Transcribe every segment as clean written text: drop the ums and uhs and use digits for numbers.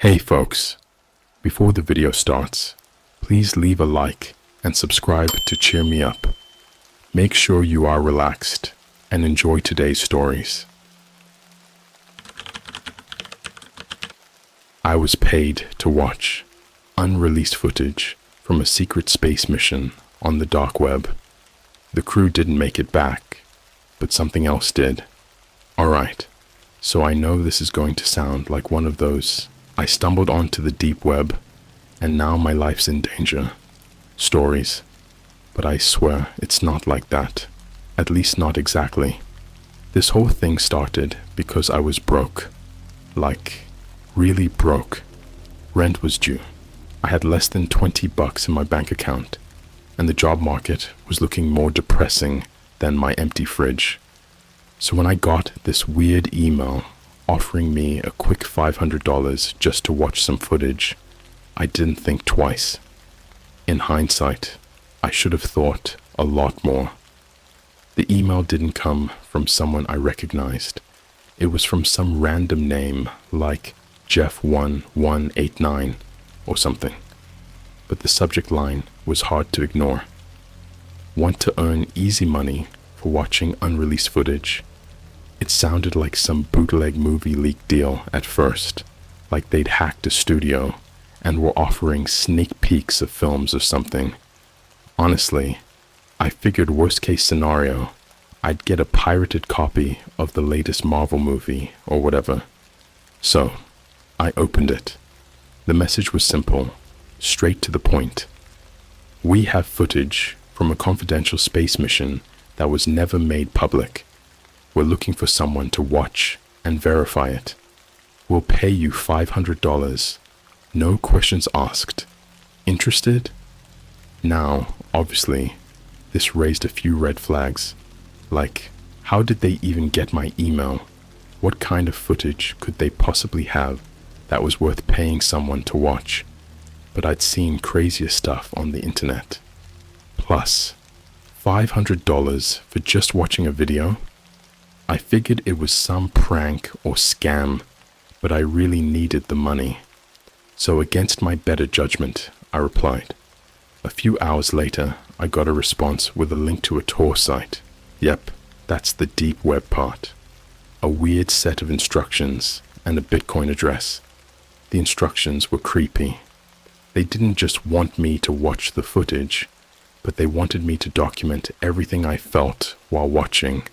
Hey folks, before the video starts, please leave a like and subscribe to cheer me up. Make sure you are relaxed and enjoy today's stories. I was paid to watch unreleased footage from a secret space mission on the dark web. The crew didn't make it back, but something else did. Alright, so I know this is going to sound like one of those I stumbled onto the deep web and now my life's in danger stories, but I swear it's not like that, at least not exactly. This whole thing started because I was broke, like really broke. Rent was due. I had less than $20 in my bank account, and the job market was looking more depressing than my empty fridge. So when I got this weird email offering me a quick $500 just to watch some footage, I didn't think twice. In hindsight, I should have thought a lot more. The email didn't come from someone I recognized. It was from some random name like Jeff1189 or something. But the subject line was hard to ignore. Want to earn easy money for watching unreleased footage? It sounded like some bootleg movie leak deal at first, like they'd hacked a studio and were offering sneak peeks of films or something. Honestly, I figured worst case scenario, I'd get a pirated copy of the latest Marvel movie or whatever. So, I opened it. The message was simple, straight to the point. We have footage from a confidential space mission that was never made public. We're looking for someone to watch and verify it. We'll pay you $500. No questions asked. Interested? Now, obviously, this raised a few red flags. Like, how did they even get my email? What kind of footage could they possibly have that was worth paying someone to watch? But I'd seen crazier stuff on the internet. Plus, $500 for just watching a video? I figured it was some prank or scam, but I really needed the money. So against my better judgment, I replied. A few hours later, I got a response with a link to a Tor site. Yep, that's the deep web part. A weird set of instructions and a Bitcoin address. The instructions were creepy. They didn't just want me to watch the footage, but they wanted me to document everything I felt while watching.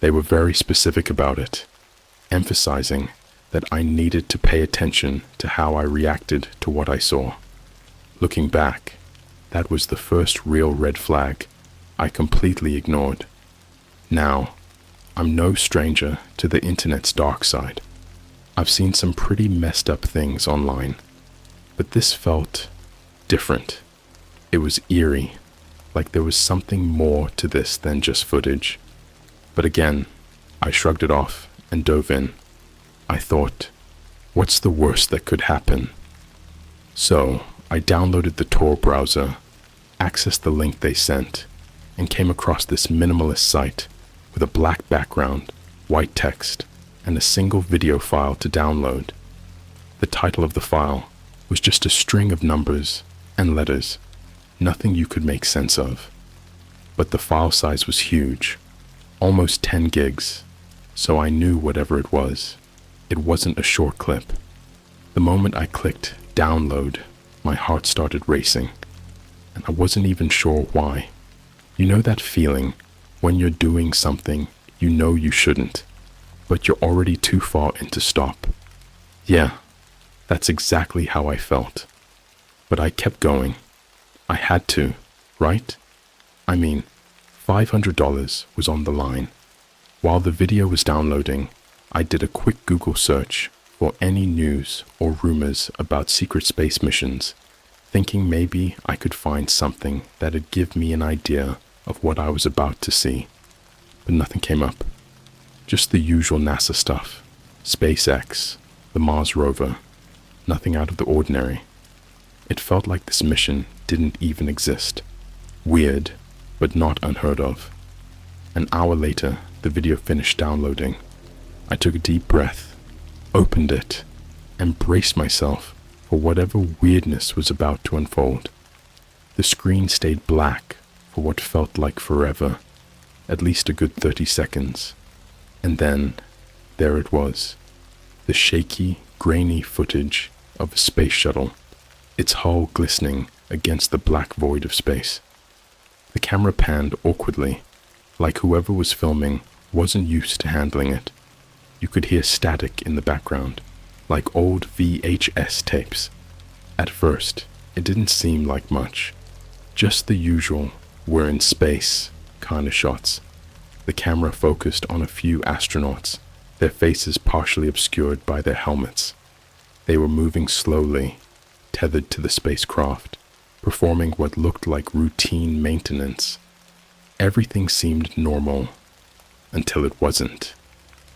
They were very specific about it, emphasizing that I needed to pay attention to how I reacted to what I saw. Looking back, that was the first real red flag I completely ignored. Now, I'm no stranger to the internet's dark side. I've seen some pretty messed up things online, but this felt different. It was eerie, like there was something more to this than just footage. But again, I shrugged it off and dove in. I thought, what's the worst that could happen? So I downloaded the Tor browser, accessed the link they sent, and came across this minimalist site with a black background, white text, and a single video file to download. The title of the file was just a string of numbers and letters, nothing you could make sense of. But the file size was huge. Almost 10 gigs, so I knew whatever it was, it wasn't a short clip. The moment I clicked download, my heart started racing, and I wasn't even sure why. You know that feeling when you're doing something you know you shouldn't, but you're already too far in to stop? Yeah, that's exactly how I felt. But I kept going. I had to, right? I mean, $500 was on the line. While the video was downloading, I did a quick Google search for any news or rumors about secret space missions, thinking maybe I could find something that'd give me an idea of what I was about to see. But nothing came up. Just the usual NASA stuff. SpaceX, the Mars rover. Nothing out of the ordinary. It felt like this mission didn't even exist. Weird, but not unheard of. An hour later, the video finished downloading. I took a deep breath, opened it, and braced myself for whatever weirdness was about to unfold. The screen stayed black for what felt like forever, at least a good 30 seconds. And then, there it was, the shaky, grainy footage of a space shuttle, its hull glistening against the black void of space. The camera panned awkwardly, like whoever was filming wasn't used to handling it. You could hear static in the background, like old VHS tapes. At first, it didn't seem like much, just the usual "we're in space" kind of shots. The camera focused on a few astronauts, their faces partially obscured by their helmets. They were moving slowly, tethered to the spacecraft, performing what looked like routine maintenance. Everything seemed normal, until it wasn't.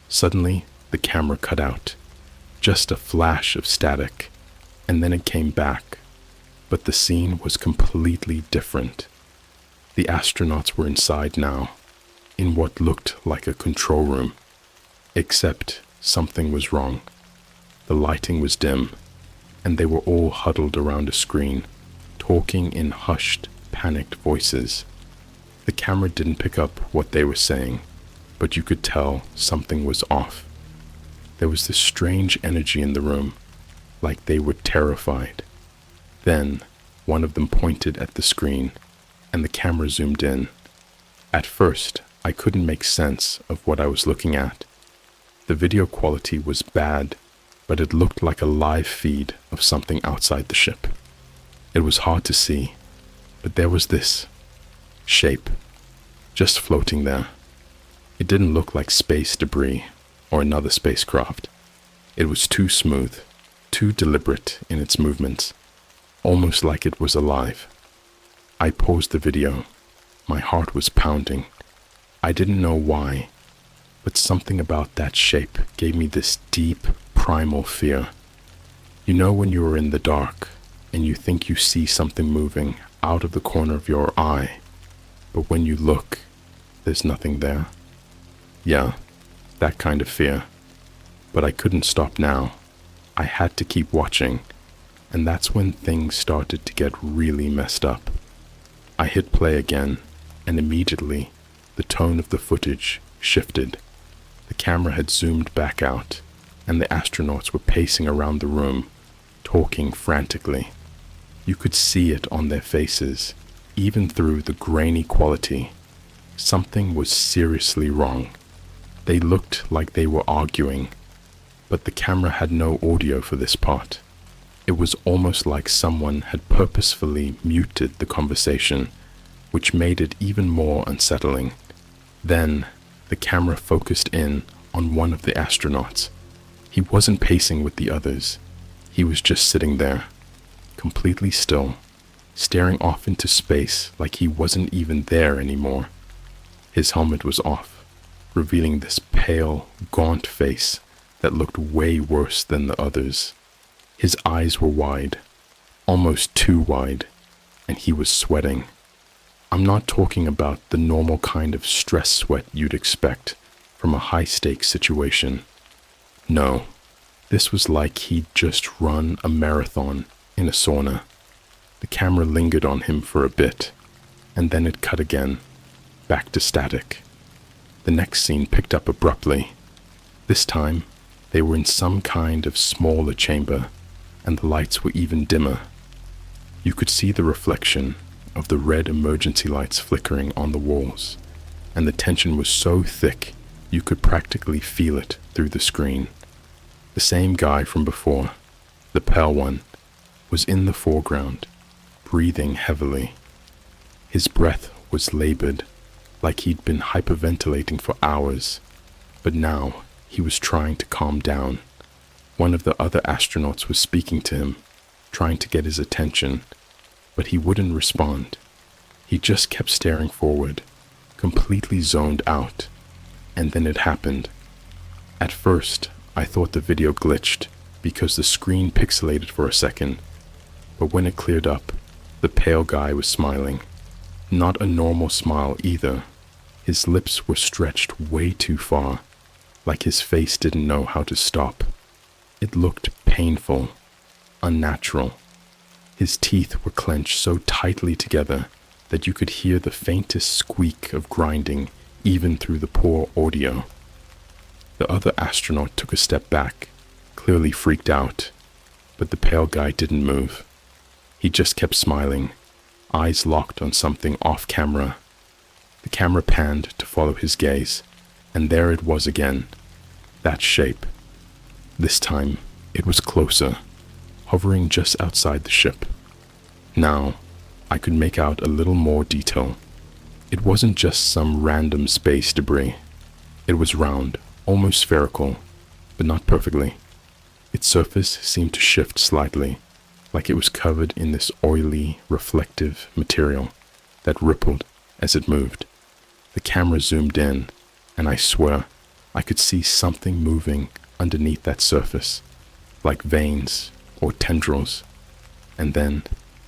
Suddenly, the camera cut out. Just a flash of static, and then it came back. But the scene was completely different. The astronauts were inside now, in what looked like a control room. Except something was wrong. The lighting was dim, and they were all huddled around a screen, talking in hushed, panicked voices. The camera didn't pick up what they were saying, but you could tell something was off. There was this strange energy in the room, like they were terrified. Then, one of them pointed at the screen, and the camera zoomed in. At first, I couldn't make sense of what I was looking at. The video quality was bad, but it looked like a live feed of something outside the ship. It was hard to see, but there was this shape, just floating there. It didn't look like space debris or another spacecraft. It was too smooth, too deliberate in its movements, almost like it was alive. I paused the video. My heart was pounding. I didn't know why, but something about that shape gave me this deep, primal fear. You know when you are in the dark and you think you see something moving out of the corner of your eye, but when you look, there's nothing there? Yeah, that kind of fear. But I couldn't stop now. I had to keep watching, and that's when things started to get really messed up. I hit play again, and immediately, the tone of the footage shifted. The camera had zoomed back out, and the astronauts were pacing around the room, talking frantically. You could see it on their faces, even through the grainy quality. Something was seriously wrong. They looked like they were arguing, but the camera had no audio for this part. It was almost like someone had purposefully muted the conversation, which made it even more unsettling. Then, the camera focused in on one of the astronauts. He wasn't pacing with the others. He was just sitting there, completely still, staring off into space like he wasn't even there anymore. His helmet was off, revealing this pale, gaunt face that looked way worse than the others. His eyes were wide, almost too wide, and he was sweating. I'm not talking about the normal kind of stress sweat you'd expect from a high-stakes situation. No, this was like he'd just run a marathon in a sauna. The camera lingered on him for a bit, and then it cut again, back to static. The next scene picked up abruptly. This time, they were in some kind of smaller chamber, and the lights were even dimmer. You could see the reflection of the red emergency lights flickering on the walls, and the tension was so thick you could practically feel it through the screen. The same guy from before, the pale one, was in the foreground, breathing heavily. His breath was labored, like he'd been hyperventilating for hours, but now he was trying to calm down. One of the other astronauts was speaking to him, trying to get his attention, but he wouldn't respond. He just kept staring forward, completely zoned out, and then it happened. At first, I thought the video glitched because the screen pixelated for a second, but when it cleared up, the pale guy was smiling. Not a normal smile either. His lips were stretched way too far, like his face didn't know how to stop. It looked painful, unnatural. His teeth were clenched so tightly together that you could hear the faintest squeak of grinding even through the poor audio. The other astronaut took a step back, clearly freaked out, but the pale guy didn't move. He just kept smiling, eyes locked on something off camera. The camera panned to follow his gaze, and there it was again, that shape. This time, it was closer, hovering just outside the ship. Now, I could make out a little more detail. It wasn't just some random space debris. It was round, almost spherical, but not perfectly. Its surface seemed to shift slightly, like it was covered in this oily, reflective material that rippled as it moved. The camera zoomed in, and I swear I could see something moving underneath that surface, like veins or tendrils. And then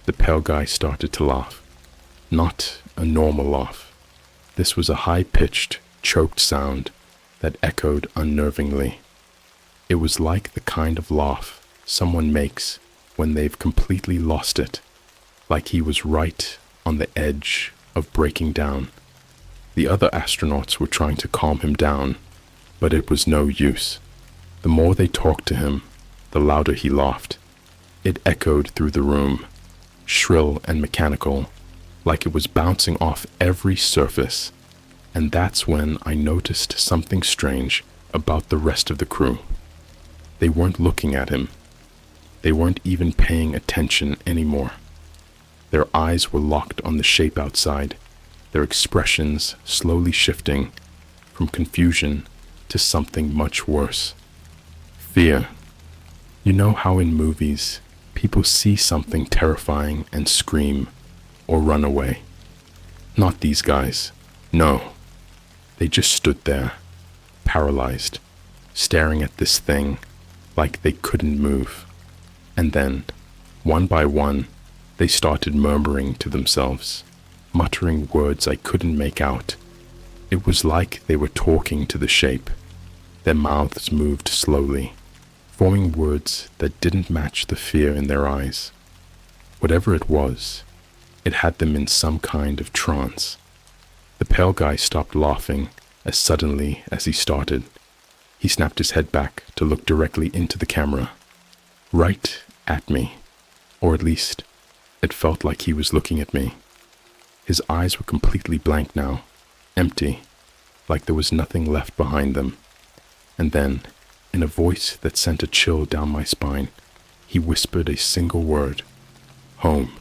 the pale guy started to laugh. Not a normal laugh. This was a high-pitched, choked sound that echoed unnervingly. It was like the kind of laugh someone makes when they've completely lost it, like he was right on the edge of breaking down. The other astronauts were trying to calm him down, but it was no use. The more they talked to him, the louder he laughed. It echoed through the room, shrill and mechanical, like it was bouncing off every surface. And that's when I noticed something strange about the rest of the crew. They weren't looking at him. They weren't even paying attention anymore. Their eyes were locked on the shape outside, their expressions slowly shifting from confusion to something much worse. Fear. You know how in movies, people see something terrifying and scream or run away? Not these guys. No. They just stood there, paralyzed, staring at this thing like they couldn't move. And then, one by one, they started murmuring to themselves, muttering words I couldn't make out. It was like they were talking to the shape. Their mouths moved slowly, forming words that didn't match the fear in their eyes. Whatever it was, it had them in some kind of trance. The pale guy stopped laughing as suddenly as he started. He snapped his head back to look directly into the camera, right at me, or at least it felt like he was looking at me. His eyes were completely blank now, empty, like there was nothing left behind them. And then, in a voice that sent a chill down my spine, he whispered a single word: home.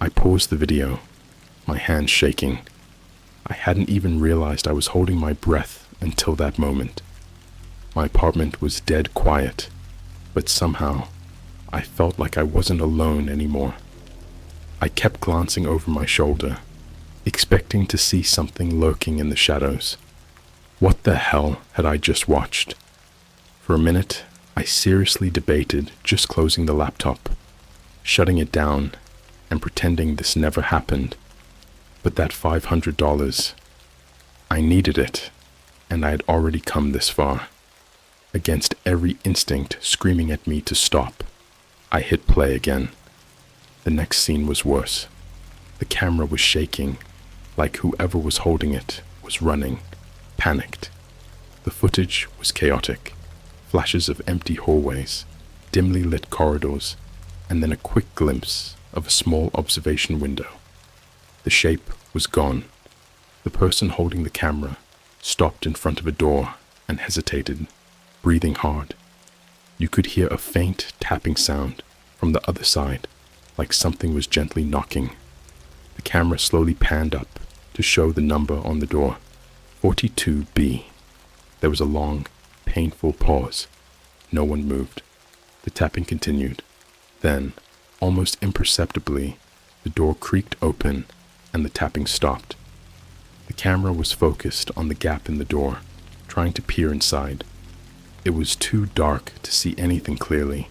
I paused the video, my hands shaking. I hadn't even realized I was holding my breath until that moment. My apartment was dead quiet, but somehow I felt like I wasn't alone anymore. I kept glancing over my shoulder, expecting to see something lurking in the shadows. What the hell had I just watched? For a minute, I seriously debated just closing the laptop, shutting it down, and pretending this never happened. But that $500, I needed it, and I had already come this far. Against every instinct screaming at me to stop, I hit play again. The next scene was worse. The camera was shaking, like whoever was holding it was running, panicked. The footage was chaotic. Flashes of empty hallways, dimly lit corridors, and then a quick glimpse of a small observation window. The shape was gone. The person holding the camera stopped in front of a door and hesitated, breathing hard. You could hear a faint tapping sound from the other side, like something was gently knocking. The camera slowly panned up to show the number on the door, 42B. There was a long, painful pause. No one moved. The tapping continued. Then, almost imperceptibly, the door creaked open and the tapping stopped. The camera was focused on the gap in the door, trying to peer inside. It was too dark to see anything clearly,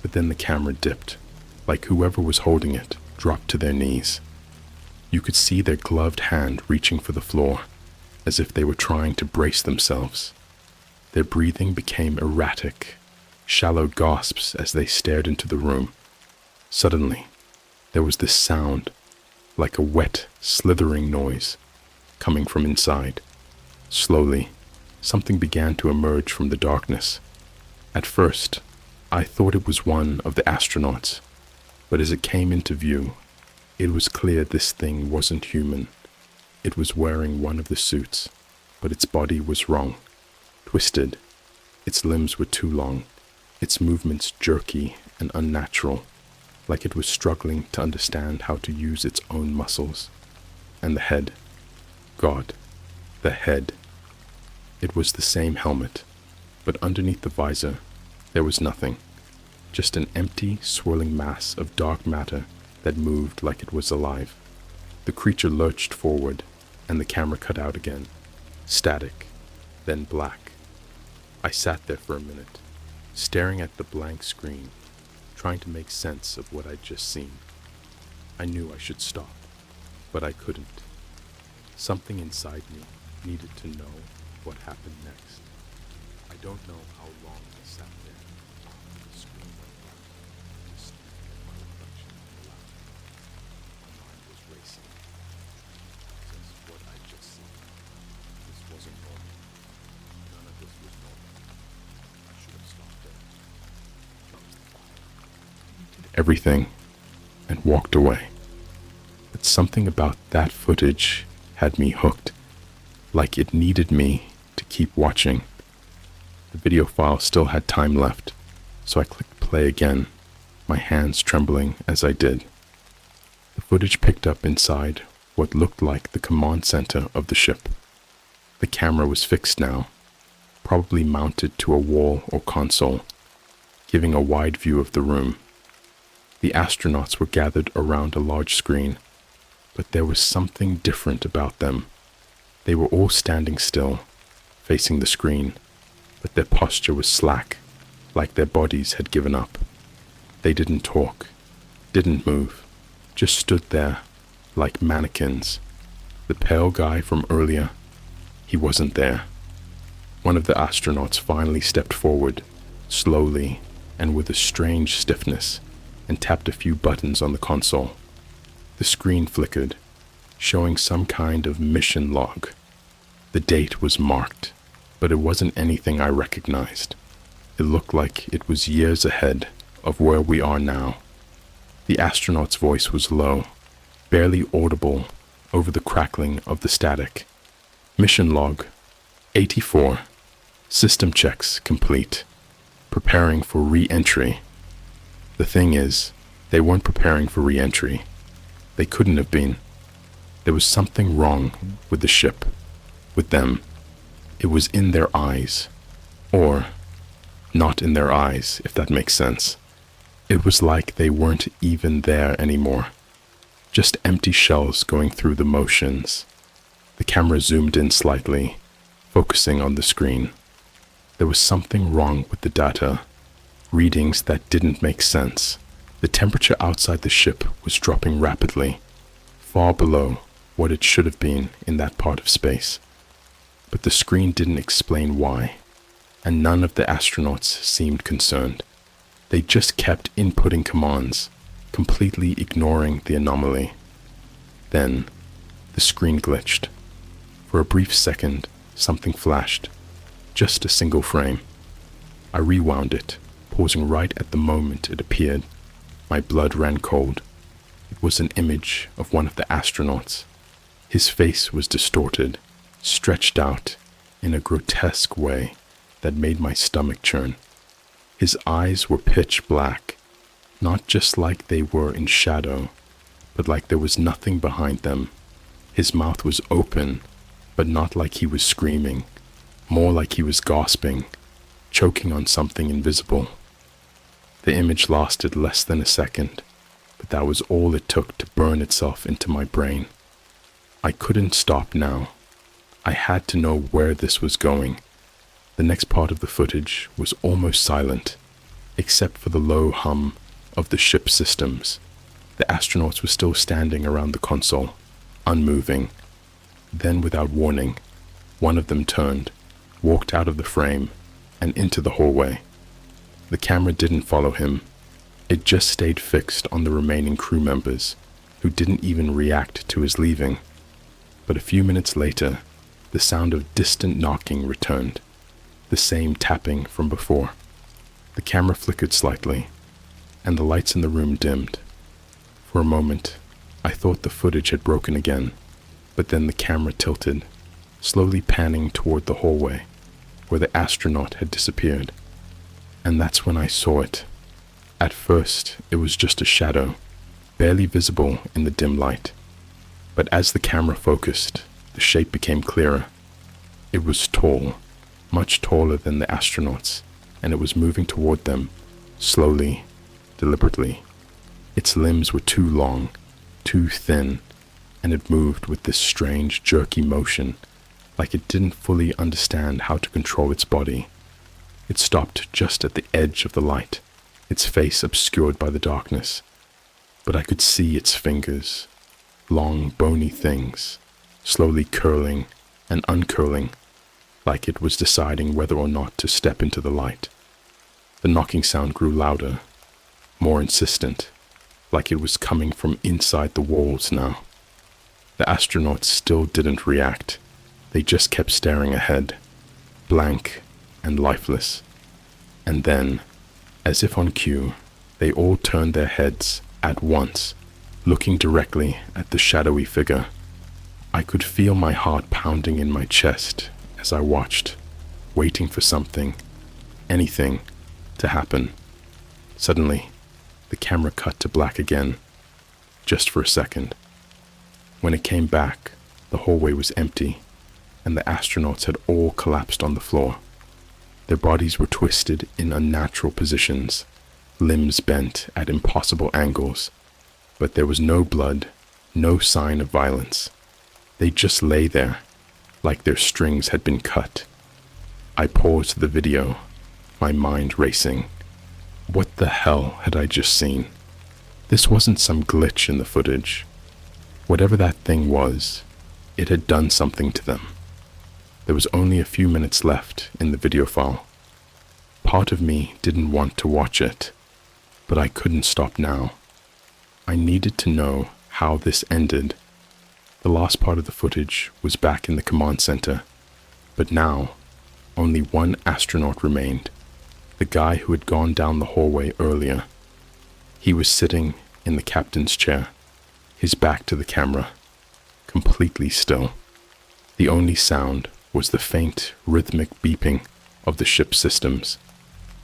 but then the camera dipped, like whoever was holding it dropped to their knees. You could see their gloved hand reaching for the floor, as if they were trying to brace themselves. Their breathing became erratic, shallow gasps as they stared into the room. Suddenly, there was this sound, like a wet, slithering noise, coming from inside. Slowly, something began to emerge from the darkness. At first, I thought it was one of the astronauts, but as it came into view, it was clear this thing wasn't human. It was wearing one of the suits, but its body was wrong, twisted. Its limbs were too long, its movements jerky and unnatural, like it was struggling to understand how to use its own muscles. And the head. God, the head. It was the same helmet, but underneath the visor, there was nothing. Just an empty, swirling mass of dark matter that moved like it was alive. The creature lurched forward, and the camera cut out again. Static, then black. I sat there for a minute, staring at the blank screen, trying to make sense of what I'd just seen. I knew I should stop, but I couldn't. Something inside me needed to know what happened next. I don't know how long I sat there. The screen went black, just my reflection in the light. My mind was racing, trying to process what I'd just seen. This wasn't normal. None of this was normal. I should have stopped there. Closed the file. Did everything and walked away. But something about that footage had me hooked, like it needed me to keep watching. The video file still had time left, so I clicked play again, my hands trembling as I did. The footage picked up inside what looked like the command center of the ship. The camera was fixed now, probably mounted to a wall or console, giving a wide view of the room. The astronauts were gathered around a large screen, but there was something different about them. They were all standing still, facing the screen, but their posture was slack, like their bodies had given up. They didn't talk, didn't move, just stood there, like mannequins. The pale guy from earlier, he wasn't there. One of the astronauts finally stepped forward, slowly and with a strange stiffness, and tapped a few buttons on the console. The screen flickered, showing some kind of mission log. The date was marked, but it wasn't anything I recognized. It looked like it was years ahead of where we are now. The astronaut's voice was low, barely audible over the crackling of the static. Mission log, 84. System checks complete. Preparing for re-entry. The thing is, they weren't preparing for re-entry. They couldn't have been. There was something wrong with the ship, with them. It was in their eyes. Or, not in their eyes, if that makes sense. It was like they weren't even there anymore. Just empty shells going through the motions. The camera zoomed in slightly, focusing on the screen. There was something wrong with the data. Readings that didn't make sense. The temperature outside the ship was dropping rapidly, far below what it should have been in that part of space. But the screen didn't explain why, and none of the astronauts seemed concerned. They just kept inputting commands, completely ignoring the anomaly. Then, the screen glitched. For a brief second, something flashed, just a single frame. I rewound it, pausing right at the moment it appeared. My blood ran cold. It was an image of one of the astronauts. His face was distorted, stretched out in a grotesque way that made my stomach churn. His eyes were pitch black, not just like they were in shadow, but like there was nothing behind them. His mouth was open, but not like he was screaming, more like he was gasping, choking on something invisible. The image lasted less than a second, but that was all it took to burn itself into my brain. I couldn't stop now. I had to know where this was going. The next part of the footage was almost silent, except for the low hum of the ship's systems. The astronauts were still standing around the console, unmoving. Then, without warning, one of them turned, walked out of the frame, and into the hallway. The camera didn't follow him. It just stayed fixed on the remaining crew members, who didn't even react to his leaving. But a few minutes later, the sound of distant knocking returned, the same tapping from before. The camera flickered slightly, and the lights in the room dimmed. For a moment, I thought the footage had broken again, but then the camera tilted, slowly panning toward the hallway, where the astronaut had disappeared. And that's when I saw it. At first, it was just a shadow, barely visible in the dim light. But as the camera focused, the shape became clearer. It was tall, much taller than the astronauts, and it was moving toward them, slowly, deliberately. Its limbs were too long, too thin, and it moved with this strange, jerky motion, like it didn't fully understand how to control its body. It stopped just at the edge of the light, its face obscured by the darkness. But I could see its fingers, long, bony things, slowly curling and uncurling, like it was deciding whether or not to step into the light. The knocking sound grew louder, more insistent, like it was coming from inside the walls now. The astronauts still didn't react. They just kept staring ahead, blank and lifeless. And then, as if on cue, they all turned their heads at once, looking directly at the shadowy figure. I could feel my heart pounding in my chest as I watched, waiting for something, anything, to happen. Suddenly, the camera cut to black again, just for a second. When it came back, the hallway was empty, and the astronauts had all collapsed on the floor. Their bodies were twisted in unnatural positions, limbs bent at impossible angles, but there was no blood, no sign of violence. They just lay there, like their strings had been cut. I paused the video, my mind racing. What the hell had I just seen? This wasn't some glitch in the footage. Whatever that thing was, it had done something to them. There was only a few minutes left in the video file. Part of me didn't want to watch it, but I couldn't stop now. I needed to know how this ended. The last part of the footage was back in the command center, but now only one astronaut remained, the guy who had gone down the hallway earlier. He was sitting in the captain's chair, his back to the camera, completely still. The only sound was the faint, rhythmic beeping of the ship's systems.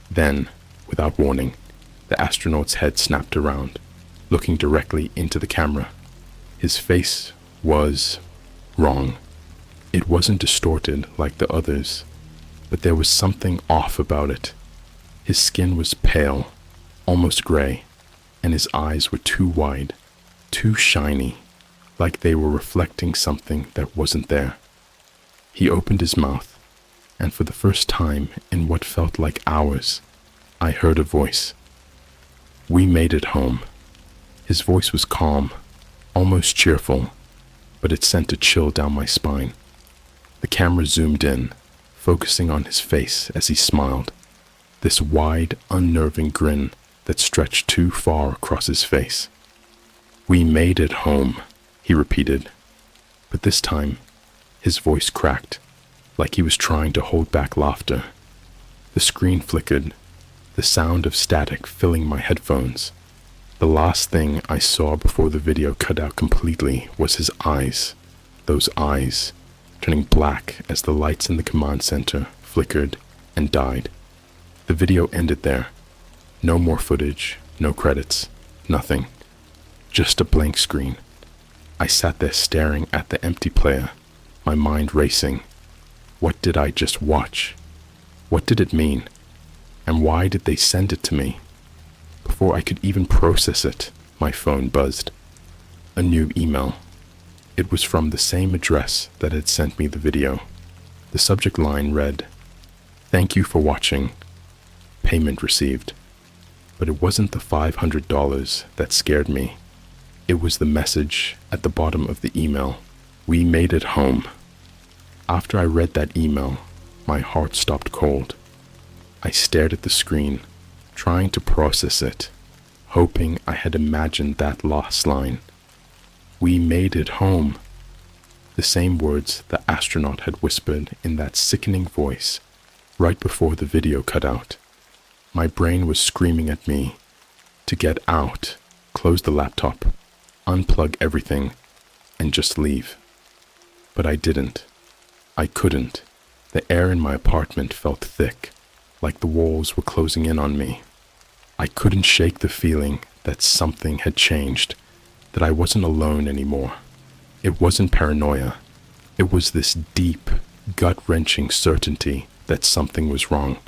Then, without warning, the astronaut's head snapped around, looking directly into the camera. His face was wrong. It wasn't distorted like the others, but there was something off about it. His skin was pale, almost gray, and his eyes were too wide, too shiny, like they were reflecting something that wasn't there. He opened his mouth, and for the first time in what felt like hours, I heard a voice. "We made it home." His voice was calm, almost cheerful, but it sent a chill down my spine. The camera zoomed in, focusing on his face as he smiled, this wide, unnerving grin that stretched too far across his face. "We made it home," he repeated, but this time, his voice cracked, like he was trying to hold back laughter. The screen flickered, the sound of static filling my headphones. The last thing I saw before the video cut out completely was his eyes, those eyes, turning black as the lights in the command center flickered and died. The video ended there. No more footage, no credits, nothing. Just a blank screen. I sat there staring at the empty player, my mind racing. What did I just watch? What did it mean? And why did they send it to me? Before I could even process it, my phone buzzed. A new email. It was from the same address that had sent me the video. The subject line read, "Thank you for watching. Payment received." But it wasn't the $500 that scared me. It was the message at the bottom of the email. "We made it home." After I read that email, my heart stopped cold. I stared at the screen, trying to process it, hoping I had imagined that last line. "We made it home." The same words the astronaut had whispered in that sickening voice right before the video cut out. My brain was screaming at me to get out, close the laptop, unplug everything, and just leave. But I didn't. I couldn't. The air in my apartment felt thick, like the walls were closing in on me. I couldn't shake the feeling that something had changed, that I wasn't alone anymore. It wasn't paranoia. It was this deep, gut-wrenching certainty that something was wrong.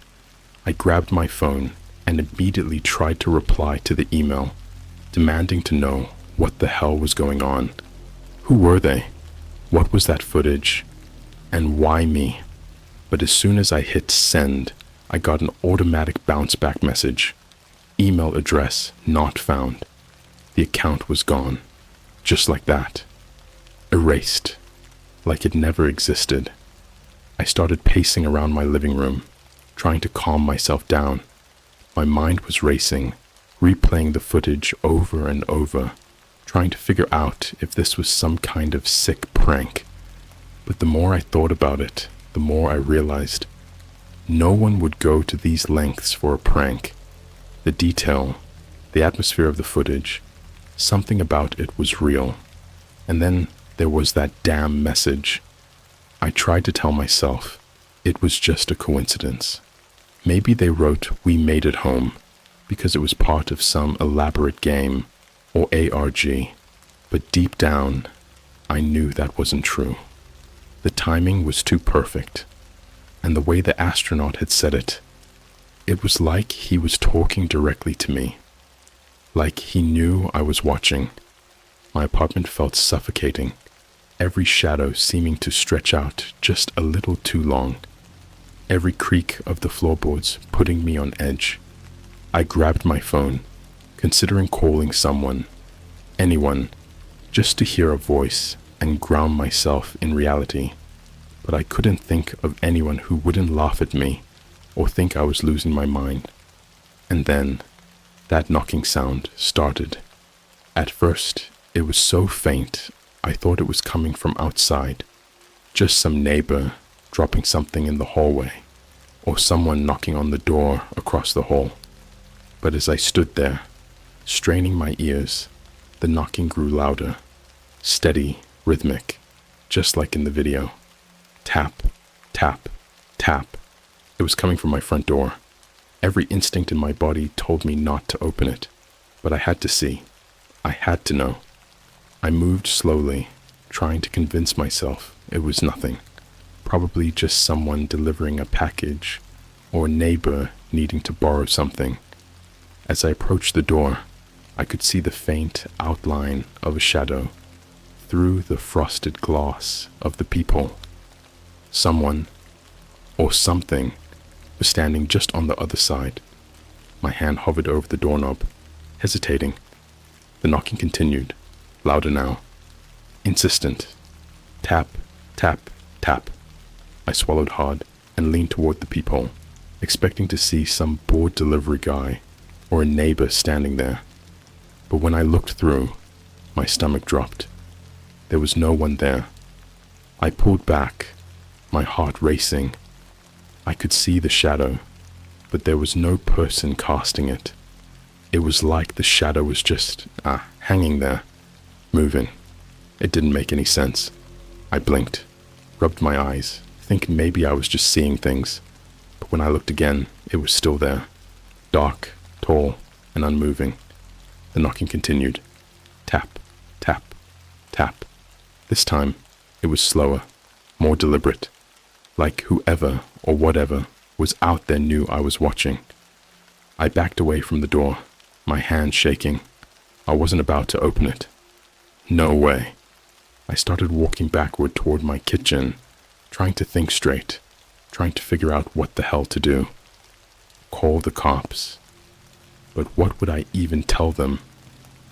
I grabbed my phone and immediately tried to reply to the email, demanding to know what the hell was going on. Who were they? What was that footage? And why me? But as soon as I hit send, I got an automatic bounce-back message. Email address not found. The account was gone. Just like that. Erased. Like it never existed. I started pacing around my living room, trying to calm myself down. My mind was racing, replaying the footage over and over, trying to figure out if this was some kind of sick prank. But the more I thought about it, the more I realized no one would go to these lengths for a prank. The detail, the atmosphere of the footage, something about it was real. And then there was that damn message. I tried to tell myself it was just a coincidence. Maybe they wrote "We made it home" because it was part of some elaborate game or ARG. But deep down, I knew that wasn't true. The timing was too perfect, and the way the astronaut had said it, it was like he was talking directly to me, like he knew I was watching. My apartment felt suffocating, every shadow seeming to stretch out just a little too long, every creak of the floorboards putting me on edge. I grabbed my phone, considering calling someone, anyone, just to hear a voice and ground myself in reality, but I couldn't think of anyone who wouldn't laugh at me or think I was losing my mind. And then, that knocking sound started. At first, it was so faint, I thought it was coming from outside, just some neighbor dropping something in the hallway, or someone knocking on the door across the hall. But as I stood there, straining my ears, the knocking grew louder, steady, rhythmic, just like in the video. Tap, tap, tap. It was coming from my front door. Every instinct in my body told me not to open it, but I had to see. I had to know. I moved slowly, trying to convince myself it was nothing. Probably just someone delivering a package, or a neighbor needing to borrow something. As I approached the door, I could see the faint outline of a shadow through the frosted glass of the peephole. Someone, or something, was standing just on the other side. My hand hovered over the doorknob, hesitating. The knocking continued, louder now, insistent. Tap, tap, tap. I swallowed hard and leaned toward the peephole, expecting to see some bored delivery guy or a neighbor standing there. But when I looked through, my stomach dropped. There was no one there. I pulled back, my heart racing. I could see the shadow, but there was no person casting it. It was like the shadow was just, hanging there, moving. It didn't make any sense. I blinked, rubbed my eyes, thinking maybe I was just seeing things. But when I looked again, it was still there, dark, tall, and unmoving. The knocking continued. Tap, tap, tap. This time, it was slower, more deliberate, like whoever or whatever was out there knew I was watching. I backed away from the door, my hand shaking. I wasn't about to open it. No way. I started walking backward toward my kitchen, trying to think straight, trying to figure out what the hell to do. Call the cops. But what would I even tell them?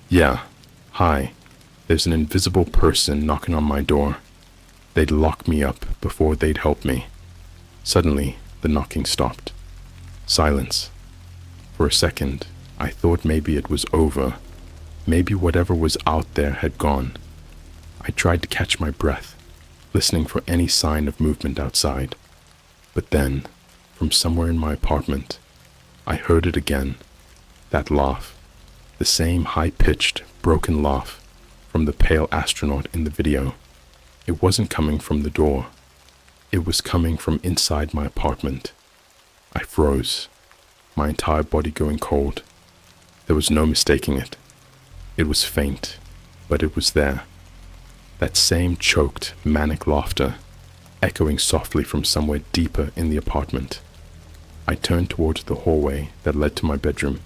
Yeah, hi, there's an invisible person knocking on my door. They'd lock me up before they'd help me. Suddenly, the knocking stopped. Silence. For a second, I thought maybe it was over. Maybe whatever was out there had gone. I tried to catch my breath, listening for any sign of movement outside. But then, from somewhere in my apartment, I heard it again. That laugh. The same high-pitched, broken laugh from the pale astronaut in the video. It wasn't coming from the door. It was coming from inside my apartment. I froze, my entire body going cold. There was no mistaking it. It was faint, but it was there. That same choked, manic laughter, echoing softly from somewhere deeper in the apartment. I turned towards the hallway that led to my bedroom,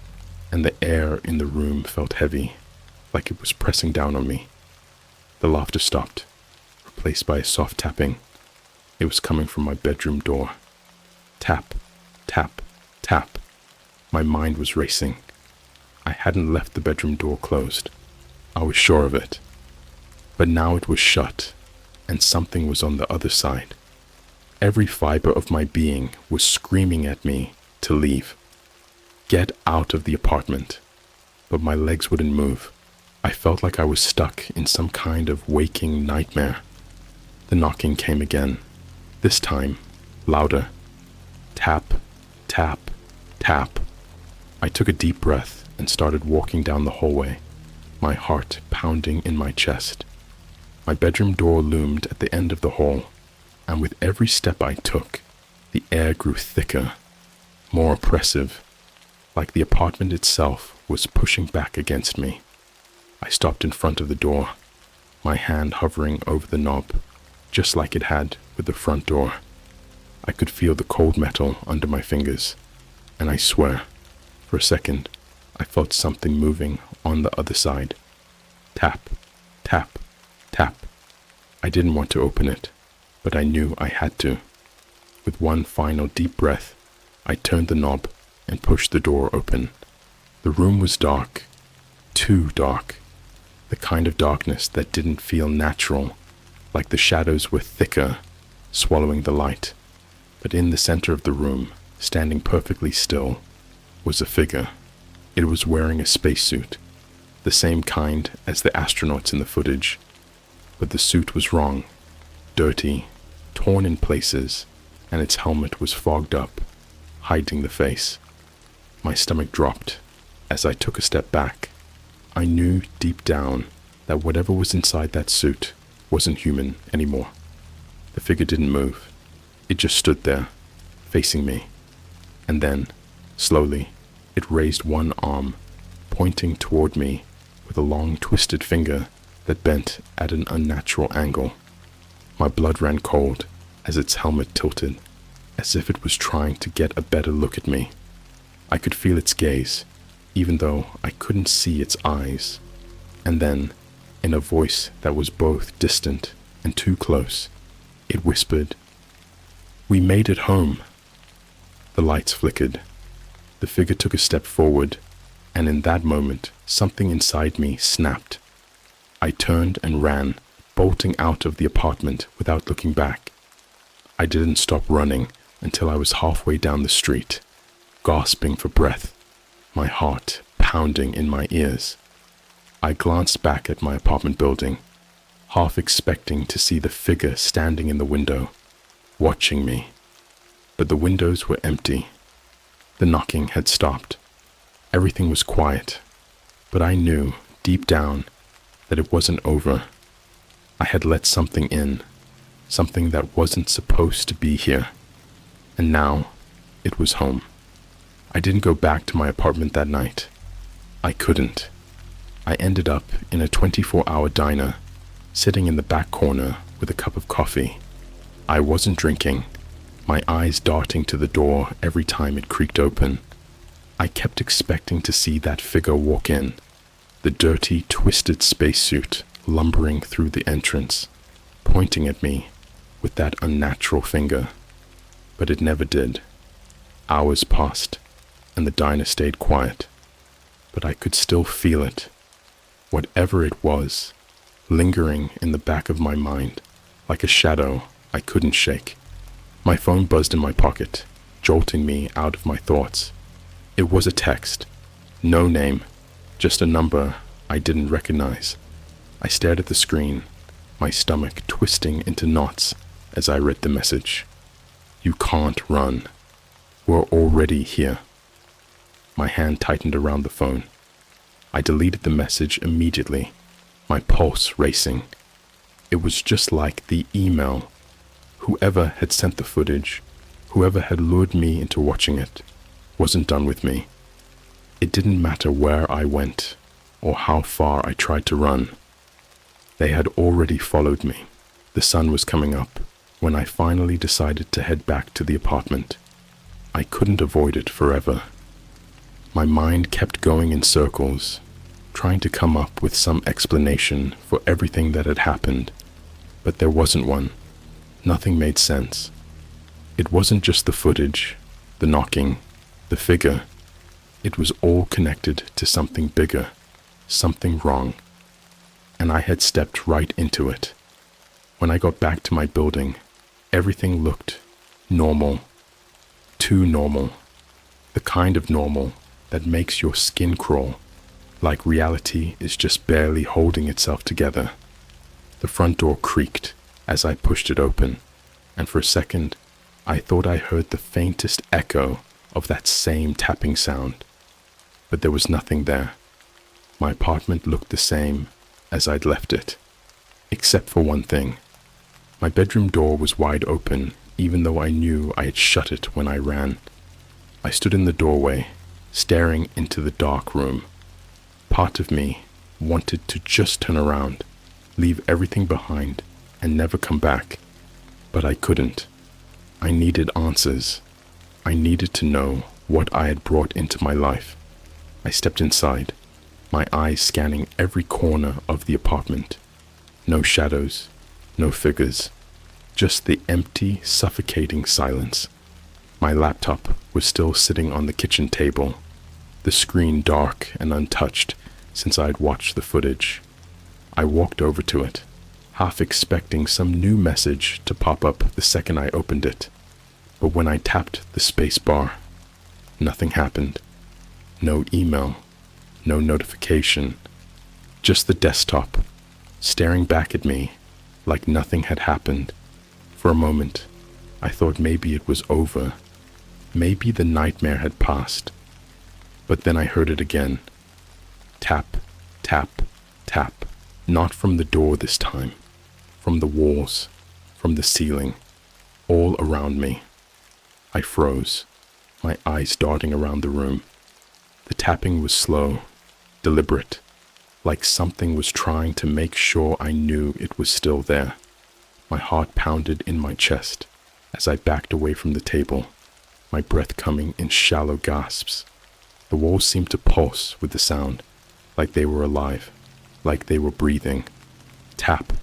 and the air in the room felt heavy, like it was pressing down on me. The laughter stopped, replaced by a soft tapping. It was coming from my bedroom door. Tap, tap, tap. My mind was racing. I hadn't left the bedroom door closed. I was sure of it. But now it was shut, and something was on the other side. Every fiber of my being was screaming at me to leave. Get out of the apartment. But my legs wouldn't move. I felt like I was stuck in some kind of waking nightmare. The knocking came again. This time, louder. Tap, tap, tap. I took a deep breath and started walking down the hallway, my heart pounding in my chest. My bedroom door loomed at the end of the hall, and with every step I took, the air grew thicker, more oppressive, like the apartment itself was pushing back against me. I stopped in front of the door, my hand hovering over the knob, just like it had with the front door. I could feel the cold metal under my fingers, and I swear, for a second, I felt something moving on the other side. Tap, tap, tap. I didn't want to open it, but I knew I had to. With one final deep breath, I turned the knob and pushed the door open. The room was dark, too dark, the kind of darkness that didn't feel natural, like the shadows were thicker, swallowing the light. But in the center of the room, standing perfectly still, was a figure. It was wearing a spacesuit, the same kind as the astronauts in the footage. But the suit was wrong, dirty, torn in places, and its helmet was fogged up, hiding the face. My stomach dropped as I took a step back. I knew deep down that whatever was inside that suit wasn't human anymore. The figure didn't move. It just stood there, facing me. And then, slowly, it raised one arm, pointing toward me with a long twisted finger that bent at an unnatural angle. My blood ran cold as its helmet tilted, as if it was trying to get a better look at me. I could feel its gaze, even though I couldn't see its eyes. And then, in a voice that was both distant and too close, it whispered, "We made it home." The lights flickered. The figure took a step forward, and in that moment, something inside me snapped. I turned and ran, bolting out of the apartment without looking back. I didn't stop running until I was halfway down the street, gasping for breath, my heart pounding in my ears. I glanced back at my apartment building, half expecting to see the figure standing in the window, watching me. But the windows were empty. The knocking had stopped. Everything was quiet, but I knew, deep down, that it wasn't over. I had let something in, something that wasn't supposed to be here. And now, it was home. I didn't go back to my apartment that night. I couldn't. I ended up in a 24-hour diner, sitting in the back corner with a cup of coffee. I wasn't drinking, my eyes darting to the door every time it creaked open. I kept expecting to see that figure walk in, the dirty, twisted spacesuit lumbering through the entrance, pointing at me with that unnatural finger. But it never did. Hours passed, and the diner stayed quiet. But I could still feel it, whatever it was, lingering in the back of my mind, like a shadow I couldn't shake. My phone buzzed in my pocket, jolting me out of my thoughts. It was a text. No name, just a number I didn't recognize. I stared at the screen, my stomach twisting into knots as I read the message. You can't run. We're already here. My hand tightened around the phone. I deleted the message immediately, my pulse racing. It was just like the email. Whoever had sent the footage, whoever had lured me into watching it, wasn't done with me. It didn't matter where I went or how far I tried to run. They had already followed me. The sun was coming up when I finally decided to head back to the apartment. I couldn't avoid it forever. My mind kept going in circles, trying to come up with some explanation for everything that had happened, but there wasn't one. Nothing made sense. It wasn't just the footage, the knocking, the figure. It was all connected to something bigger, something wrong, and I had stepped right into it. When I got back to my building, everything looked normal, too normal, the kind of normal that makes your skin crawl, like reality is just barely holding itself together. The front door creaked as I pushed it open, and for a second, I thought I heard the faintest echo of that same tapping sound. But there was nothing there. My apartment looked the same as I'd left it, except for one thing. My bedroom door was wide open, even though I knew I had shut it when I ran. I stood in the doorway, staring into the dark room. Part of me wanted to just turn around, leave everything behind, and never come back. But I couldn't. I needed answers. I needed to know what I had brought into my life. I stepped inside, my eyes scanning every corner of the apartment. No shadows, no figures, just the empty, suffocating silence. My laptop was still sitting on the kitchen table, the screen dark and untouched since I had watched the footage. I walked over to it, half expecting some new message to pop up the second I opened it. But when I tapped the space bar, nothing happened. No email, no notification, just the desktop, staring back at me like nothing had happened. For a moment, I thought maybe it was over. Maybe the nightmare had passed. But then I heard it again. Tap, tap, tap. Not from the door this time. From the walls, from the ceiling, all around me. I froze, my eyes darting around the room. The tapping was slow, deliberate, like something was trying to make sure I knew it was still there. My heart pounded in my chest as I backed away from the table, my breath coming in shallow gasps. The walls seemed to pulse with the sound, like they were alive, like they were breathing. Tap,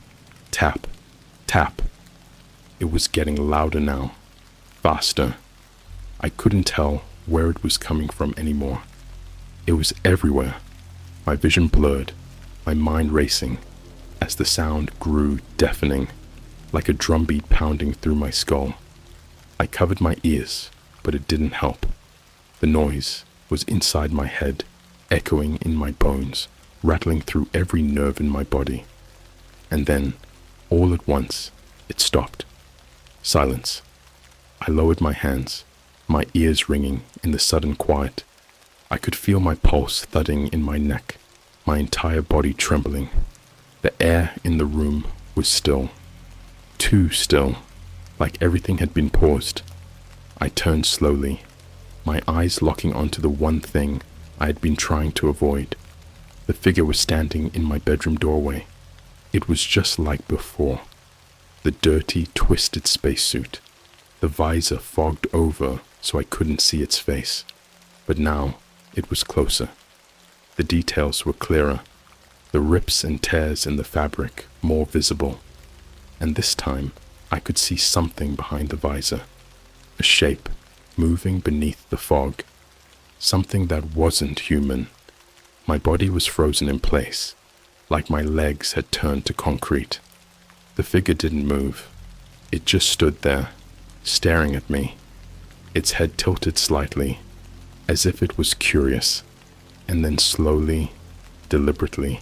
tap, tap. It was getting louder now, faster. I couldn't tell where it was coming from anymore. It was everywhere. My vision blurred, my mind racing, as the sound grew deafening, like a drumbeat pounding through my skull. I covered my ears, but it didn't help. The noise was inside my head, echoing in my bones, rattling through every nerve in my body. And then, all at once, it stopped. Silence. I lowered my hands, my ears ringing in the sudden quiet. I could feel my pulse thudding in my neck, my entire body trembling. The air in the room was still. Too still, like everything had been paused. I turned slowly, my eyes locking onto the one thing I had been trying to avoid. The figure was standing in my bedroom doorway. It was just like before. The dirty, twisted spacesuit. The visor fogged over so I couldn't see its face. But now, it was closer. The details were clearer, the rips and tears in the fabric more visible. And this time, I could see something behind the visor. A shape, moving beneath the fog. Something that wasn't human. My body was frozen in place, like my legs had turned to concrete. The figure didn't move. It just stood there, staring at me, its head tilted slightly, as if it was curious, and then slowly, deliberately,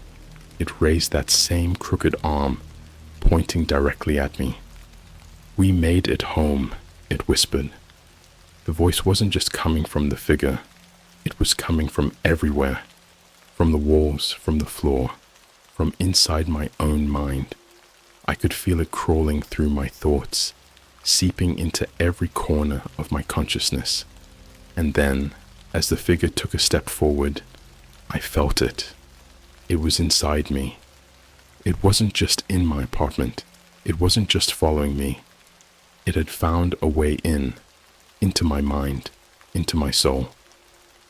it raised that same crooked arm, pointing directly at me. "We made it home," it whispered. The voice wasn't just coming from the figure, it was coming from everywhere, from the walls, from the floor, from inside my own mind. I could feel it crawling through my thoughts, seeping into every corner of my consciousness. And then, as the figure took a step forward, I felt it. It was inside me. It wasn't just in my apartment. It wasn't just following me. It had found a way in, into my mind, into my soul.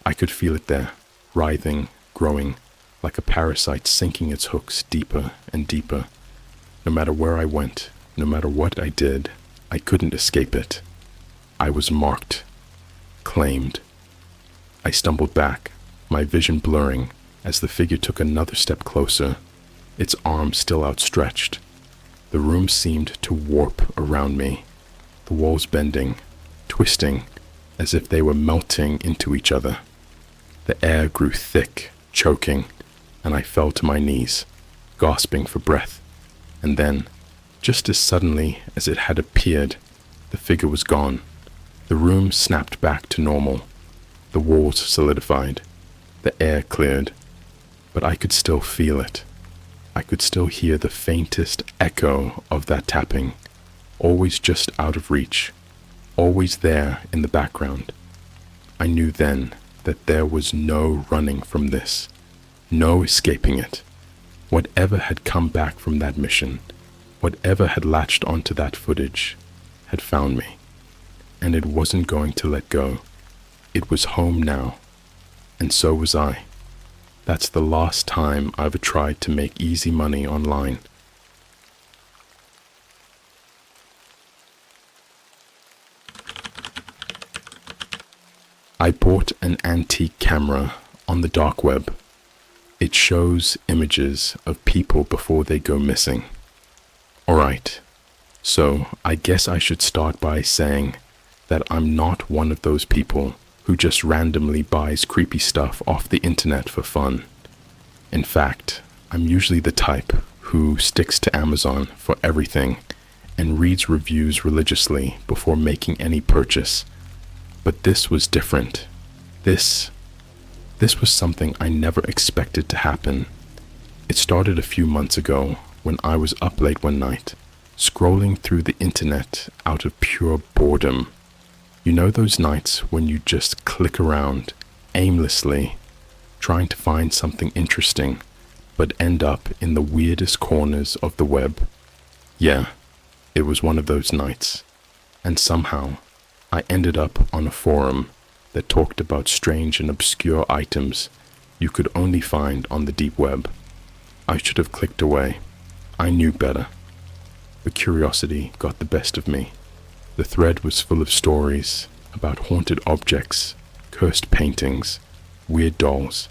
I could feel it there, writhing, growing, like a parasite sinking its hooks deeper and deeper. No matter where I went, no matter what I did, I couldn't escape it. I was marked, claimed. I stumbled back, my vision blurring, as the figure took another step closer, its arm still outstretched. The room seemed to warp around me, the walls bending, twisting, as if they were melting into each other. The air grew thick, choking, and I fell to my knees, gasping for breath. And then, just as suddenly as it had appeared, the figure was gone. The room snapped back to normal. The walls solidified. The air cleared. But I could still feel it. I could still hear the faintest echo of that tapping, always just out of reach, always there in the background. I knew then that there was no running from this, no escaping it. Whatever had come back from that mission, whatever had latched onto that footage, had found me, and it wasn't going to let go. It was home now, and so was I. That's the last time I ever tried to make easy money online. I bought an antique camera on the dark web. It shows images of people before they go missing. Alright, so I guess I should start by saying that I'm not one of those people who just randomly buys creepy stuff off the internet for fun. In fact, I'm usually the type who sticks to Amazon for everything and reads reviews religiously before making any purchase. But this was different. This was something I never expected to happen. It started a few months ago when I was up late one night, scrolling through the internet out of pure boredom. You know those nights when you just click around aimlessly, trying to find something interesting, but end up in the weirdest corners of the web? Yeah, it was one of those nights. And somehow, I ended up on a forum that talked about strange and obscure items you could only find on the deep web. I should have clicked away. I knew better. But curiosity got the best of me. The thread was full of stories about haunted objects, cursed paintings, weird dolls.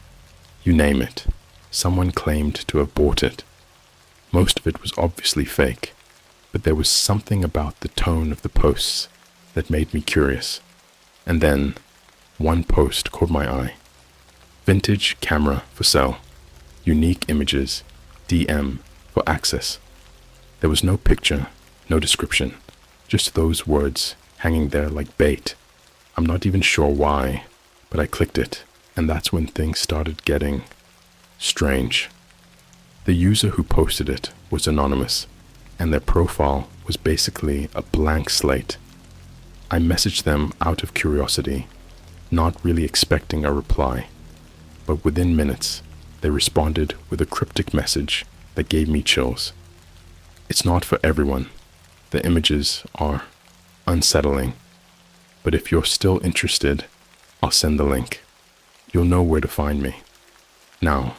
You name it. Someone claimed to have bought it. Most of it was obviously fake, but there was something about the tone of the posts that made me curious. And then, one post caught my eye. Vintage camera for sale. Unique images. DM for access. There was no picture, no description, just those words hanging there like bait. I'm not even sure why, but I clicked it, and that's when things started getting strange. The user who posted it was anonymous, and their profile was basically a blank slate. I messaged them out of curiosity, not really expecting a reply, but within minutes, they responded with a cryptic message that gave me chills. It's not for everyone. The images are unsettling, but if you're still interested, I'll send the link. You'll know where to find me. Now,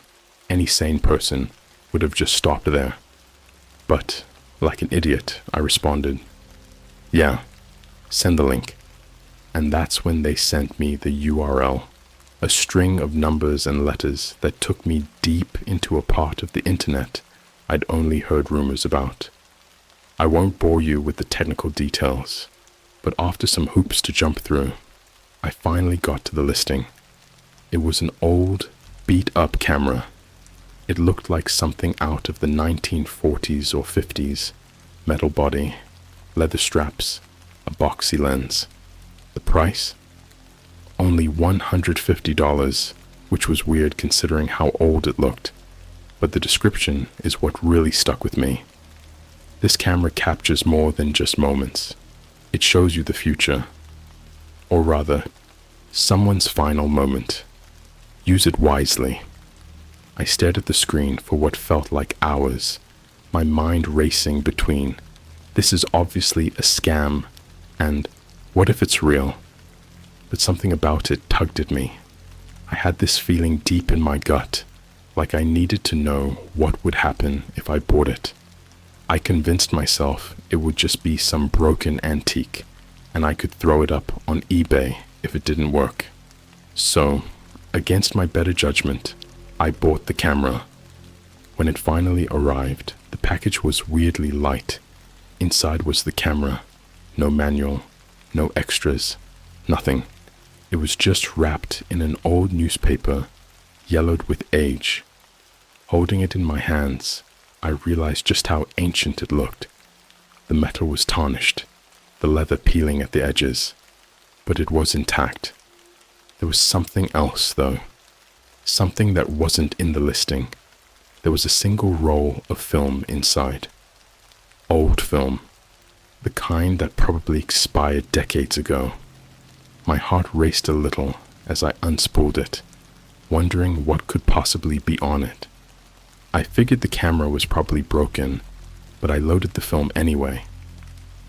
any sane person would have just stopped there, but like an idiot, I responded, "Yeah, send the link." And that's when they sent me the URL, a string of numbers and letters that took me deep into a part of the internet I'd only heard rumors about. I won't bore you with the technical details, but after some hoops to jump through, I finally got to the listing. It was an old, beat-up camera. It looked like something out of the 1940s or 50s. Metal body, leather straps, a boxy lens. The price? Only $150, which was weird considering how old it looked. But the description is what really stuck with me. This camera captures more than just moments. It shows you the future. Or rather, someone's final moment. Use it wisely. I stared at the screen for what felt like hours, my mind racing between, this is obviously a scam, and what if it's real? But something about it tugged at me. I had this feeling deep in my gut, like I needed to know what would happen if I bought it. I convinced myself it would just be some broken antique, and I could throw it up on eBay if it didn't work. So, against my better judgment, I bought the camera. When it finally arrived, the package was weirdly light. Inside was the camera. No manual, no extras, nothing. It was just wrapped in an old newspaper, yellowed with age. Holding it in my hands, I realized just how ancient it looked. The metal was tarnished, the leather peeling at the edges, but it was intact. There was something else, though. Something that wasn't in the listing. There was a single roll of film inside. Old film. The kind that probably expired decades ago. My heart raced a little as I unspooled it, wondering what could possibly be on it. I figured the camera was probably broken, but I loaded the film anyway.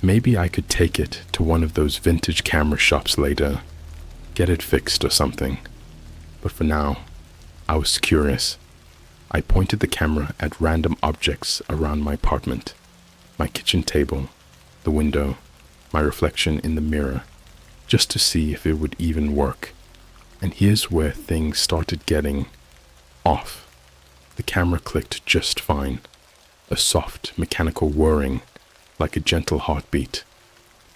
Maybe I could take it to one of those vintage camera shops later, get it fixed or something. But for now, I was curious. I pointed the camera at random objects around my apartment. My kitchen table, the window, my reflection in the mirror, just to see if it would even work. And here's where things started getting off. The camera clicked just fine, a soft mechanical whirring, like a gentle heartbeat.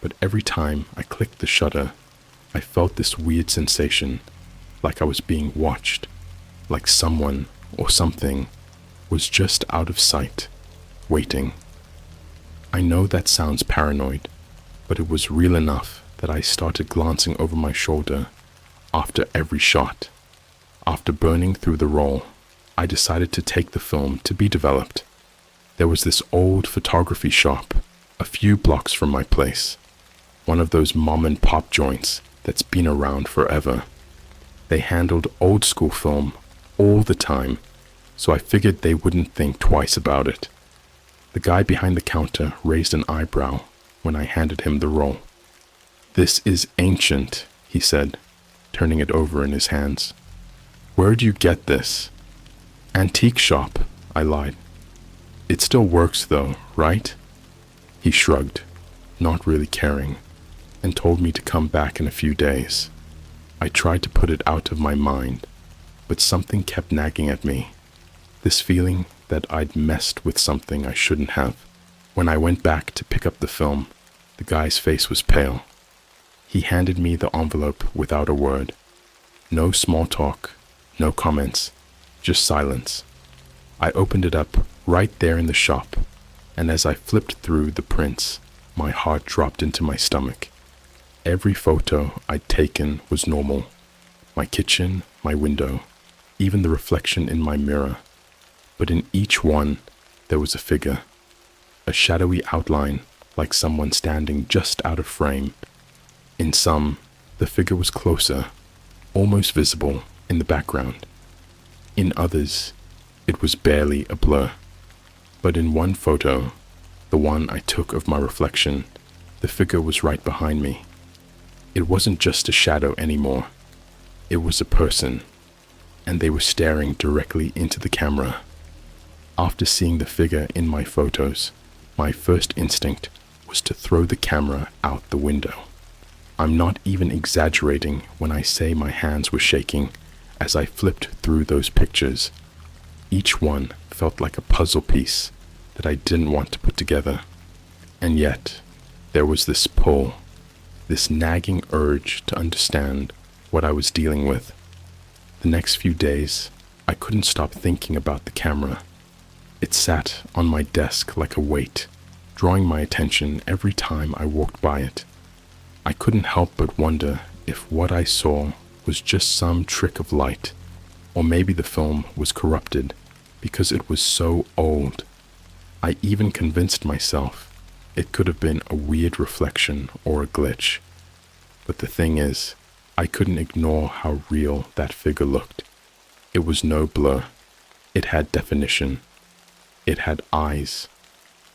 But every time I clicked the shutter, I felt this weird sensation, like I was being watched, like someone or something was just out of sight, waiting. I know that sounds paranoid, but it was real enough that I started glancing over my shoulder after every shot. After burning through the roll, I decided to take the film to be developed. There was this old photography shop a few blocks from my place, one of those mom and pop joints that's been around forever. They handled old school film all the time, so I figured they wouldn't think twice about it. The guy behind the counter raised an eyebrow when I handed him the roll. "This is ancient," he said, turning it over in his hands. "Where'd you get this?" "Antique shop," I lied. "It still works though, right?" He shrugged, not really caring, and told me to come back in a few days. I tried to put it out of my mind, but something kept nagging at me. This feeling that I'd messed with something I shouldn't have. When I went back to pick up the film, the guy's face was pale. He handed me the envelope without a word. No small talk, no comments, just silence. I opened it up right there in the shop, and as I flipped through the prints, my heart dropped into my stomach. Every photo I'd taken was normal. My kitchen, my window, even the reflection in my mirror. But in each one, there was a figure. A shadowy outline, like someone standing just out of frame. In some, the figure was closer, almost visible in the background. In others, it was barely a blur. But in one photo, the one I took of my reflection, the figure was right behind me. It wasn't just a shadow anymore. It was a person, and they were staring directly into the camera. After seeing the figure in my photos, my first instinct was to throw the camera out the window. I'm not even exaggerating when I say my hands were shaking as I flipped through those pictures. Each one felt like a puzzle piece that I didn't want to put together. And yet, there was this pull, this nagging urge to understand what I was dealing with. The next few days, I couldn't stop thinking about the camera. It sat on my desk like a weight, drawing my attention every time I walked by it. I couldn't help but wonder if what I saw was just some trick of light, or maybe the film was corrupted because it was so old. I even convinced myself it could have been a weird reflection or a glitch. But the thing is, I couldn't ignore how real that figure looked. It was no blur. It had definition. It had eyes.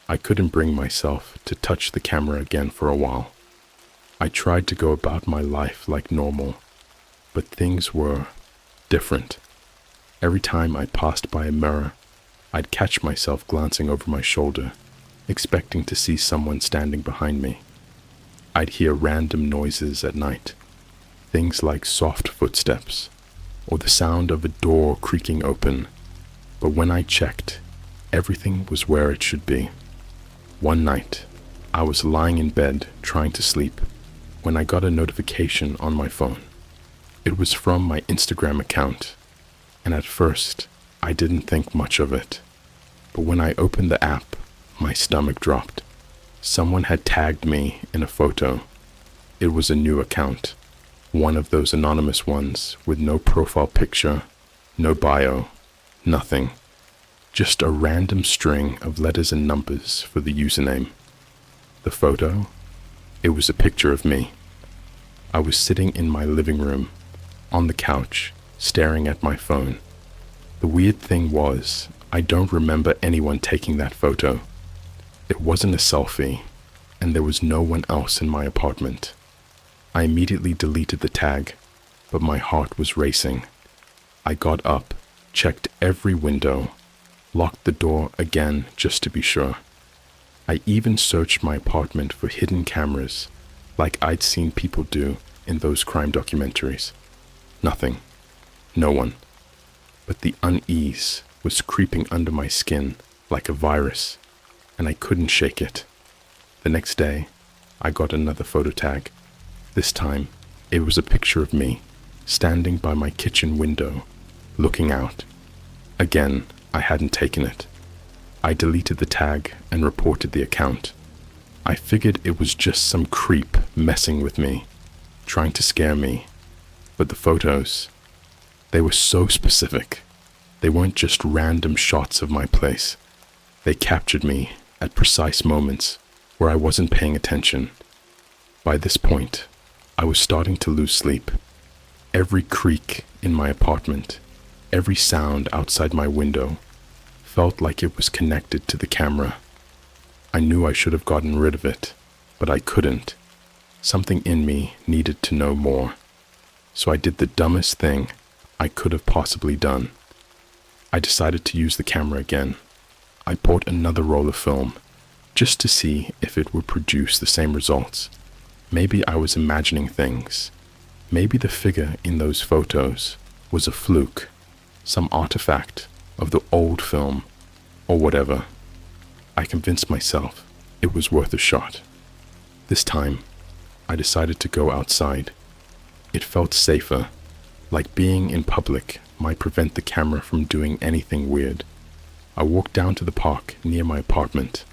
I couldn't bring myself to touch the camera again for a while. I tried to go about my life like normal, but things were different. Every time I passed by a mirror, I'd catch myself glancing over my shoulder, expecting to see someone standing behind me. I'd hear random noises at night, things like soft footsteps or the sound of a door creaking open, but when I checked, everything was where it should be. One night, I was lying in bed trying to sleep when I got a notification on my phone. It was from my Instagram account, and at first, I didn't think much of it. But when I opened the app, my stomach dropped. Someone had tagged me in a photo. It was a new account, one of those anonymous ones with no profile picture, no bio, nothing. Just a random string of letters and numbers for the username. The photo? It was a picture of me. I was sitting in my living room, on the couch, staring at my phone. The weird thing was, I don't remember anyone taking that photo. It wasn't a selfie, and there was no one else in my apartment. I immediately deleted the tag, but my heart was racing. I got up, checked every window, locked the door again just to be sure. I even searched my apartment for hidden cameras, like I'd seen people do in those crime documentaries. Nothing. No one. But the unease was creeping under my skin like a virus, and I couldn't shake it. The next day, I got another photo tag. This time, it was a picture of me, standing by my kitchen window, looking out. Again, I hadn't taken it. I deleted the tag and reported the account. I figured it was just some creep messing with me, trying to scare me. But the photos, they were so specific. They weren't just random shots of my place. They captured me at precise moments where I wasn't paying attention. By this point, I was starting to lose sleep. Every creak in my apartment, every sound outside my window, felt like it was connected to the camera. I knew I should have gotten rid of it, but I couldn't. Something in me needed to know more. So I did the dumbest thing I could have possibly done. I decided to use the camera again. I bought another roll of film, just to see if it would produce the same results. Maybe I was imagining things. Maybe the figure in those photos was a fluke, some artifact of the old film, or whatever. I convinced myself it was worth a shot. This time, I decided to go outside. It felt safer, like being in public might prevent the camera from doing anything weird. I walked down to the park near my apartment,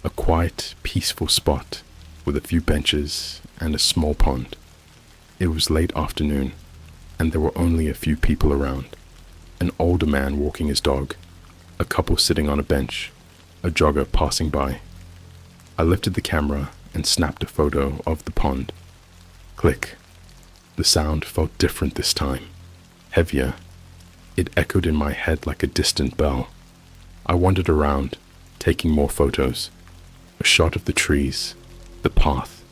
a quiet, peaceful spot with a few benches and a small pond. It was late afternoon, and there were only a few people around. An older man walking his dog, a couple sitting on a bench, a jogger passing by. I lifted the camera and snapped a photo of the pond. Click. The sound felt different this time, heavier. It echoed in my head like a distant bell. I wandered around, taking more photos. A shot of the trees, the path,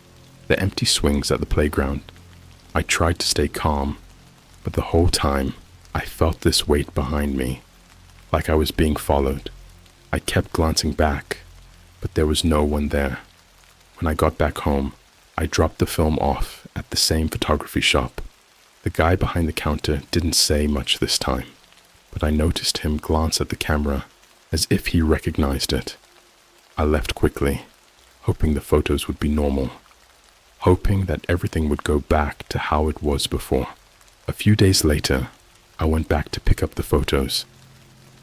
the empty swings at the playground. I tried to stay calm, but the whole time I felt this weight behind me, like I was being followed. I kept glancing back, but there was no one there. When I got back home, I dropped the film off at the same photography shop. The guy behind the counter didn't say much this time, but I noticed him glance at the camera as if he recognized it. I left quickly, hoping the photos would be normal. hoping that everything would go back to how it was before. A few days later, I went back to pick up the photos.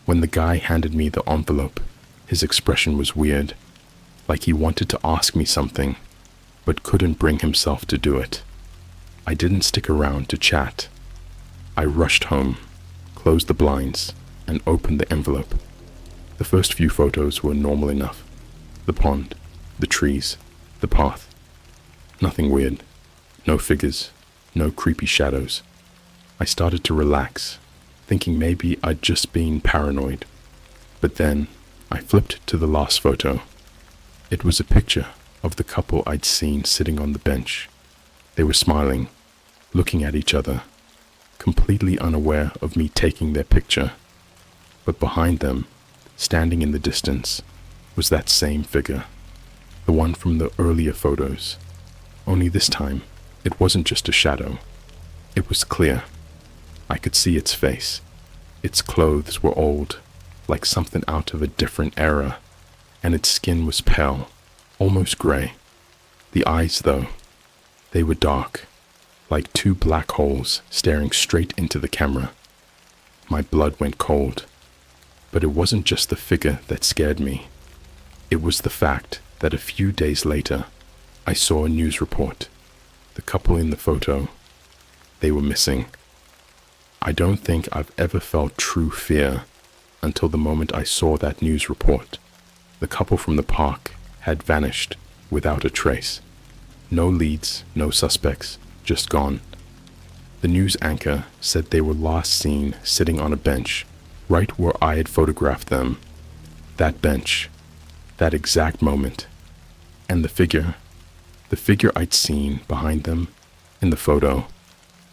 When the guy handed me the envelope, his expression was weird, like he wanted to ask me something, but couldn't bring himself to do it. I didn't stick around to chat. I rushed home, closed the blinds, and opened the envelope. The first few photos were normal enough. The pond, the trees, the path. Nothing weird. No figures, no creepy shadows. I started to relax, thinking maybe I'd just been paranoid. But then I flipped to the last photo. It was a picture of the couple I'd seen sitting on the bench. They were smiling, looking at each other, completely unaware of me taking their picture. But behind them, standing in the distance, was that same figure, the one from the earlier photos. Only this time, it wasn't just a shadow. It was clear. I could see its face. Its clothes were old, like something out of a different era, and its skin was pale, almost gray. The eyes, though, they were dark, like two black holes staring straight into the camera. My blood went cold. But it wasn't just the figure that scared me. It was the fact that a few days later, I saw a news report. The couple in the photo, they were missing. I don't think I've ever felt true fear until the moment I saw that news report. The couple from the park had vanished without a trace. No leads, no suspects, just gone. The news anchor said they were last seen sitting on a bench right where I had photographed them. That bench, that exact moment, and the figure I'd seen behind them in the photo,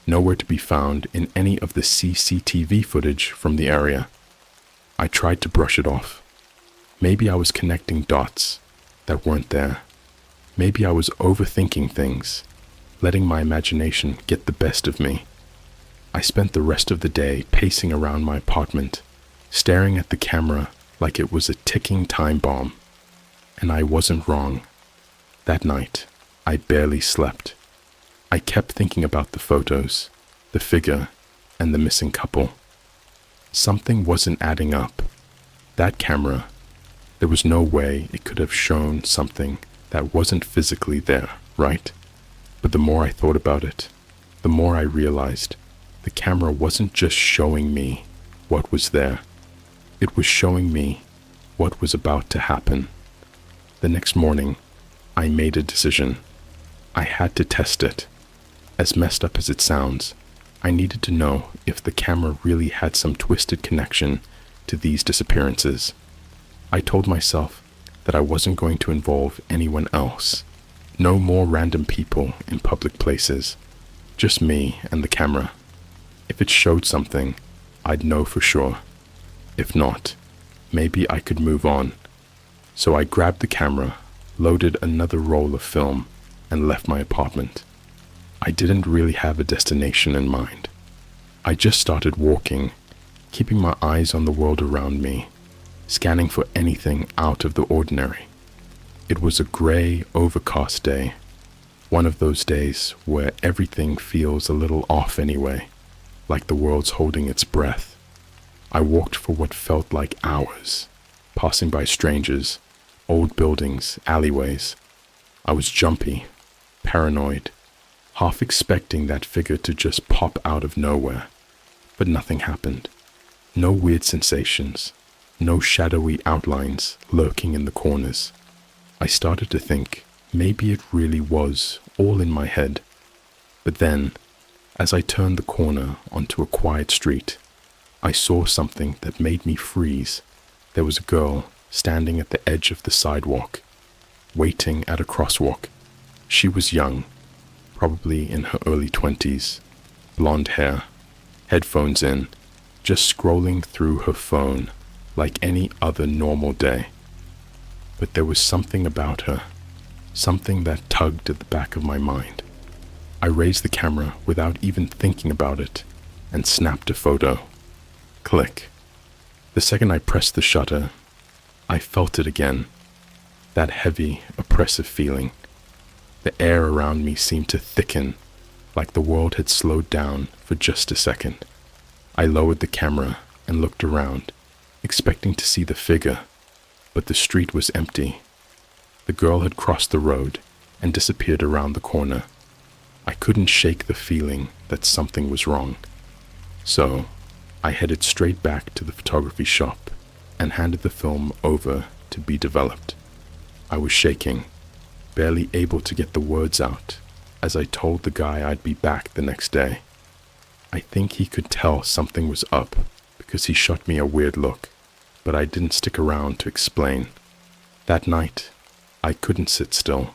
nowhere to be found in any of the CCTV footage from the area. I tried to brush it off. Maybe I was connecting dots that weren't there. Maybe I was overthinking things, letting my imagination get the best of me. I spent the rest of the day pacing around my apartment, staring at the camera like it was a ticking time bomb. And I wasn't wrong. That night, I barely slept. I kept thinking about the photos, the figure, and the missing couple. Something wasn't adding up. That camera, there was no way it could have shown something that wasn't physically there, right? But the more I thought about it, the more I realized the camera wasn't just showing me what was there. It was showing me what was about to happen. The next morning, I made a decision. I had to test it. As messed up as it sounds, I needed to know if the camera really had some twisted connection to these disappearances. I told myself that I wasn't going to involve anyone else. No more random people in public places. Just me and the camera. If it showed something, I'd know for sure. If not, maybe I could move on. So I grabbed the camera, loaded another roll of film, and left my apartment. I didn't really have a destination in mind. I just started walking, keeping my eyes on the world around me, scanning for anything out of the ordinary. It was a gray, overcast day, one of those days where everything feels a little off anyway, like the world's holding its breath. I walked for what felt like hours, passing by strangers, old buildings, alleyways. I was jumpy, paranoid, half expecting that figure to just pop out of nowhere. But nothing happened. No weird sensations, no shadowy outlines lurking in the corners. I started to think maybe it really was all in my head. But then, as I turned the corner onto a quiet street, I saw something that made me freeze. There was a girl standing at the edge of the sidewalk, waiting at a crosswalk. She was young, probably in her early 20s, blonde hair, headphones in, just scrolling through her phone like any other normal day. But there was something about her, something that tugged at the back of my mind. I raised the camera without even thinking about it and snapped a photo. Click. The second I pressed the shutter, I felt it again, that heavy, oppressive feeling. The air around me seemed to thicken, like the world had slowed down for just a second. I lowered the camera and looked around, expecting to see the figure, but the street was empty. The girl had crossed the road and disappeared around the corner. I couldn't shake the feeling that something was wrong. So, I headed straight back to the photography shop and handed the film over to be developed. I was shaking, barely able to get the words out as I told the guy I'd be back the next day. I think he could tell something was up because he shot me a weird look, but I didn't stick around to explain. That night, I couldn't sit still.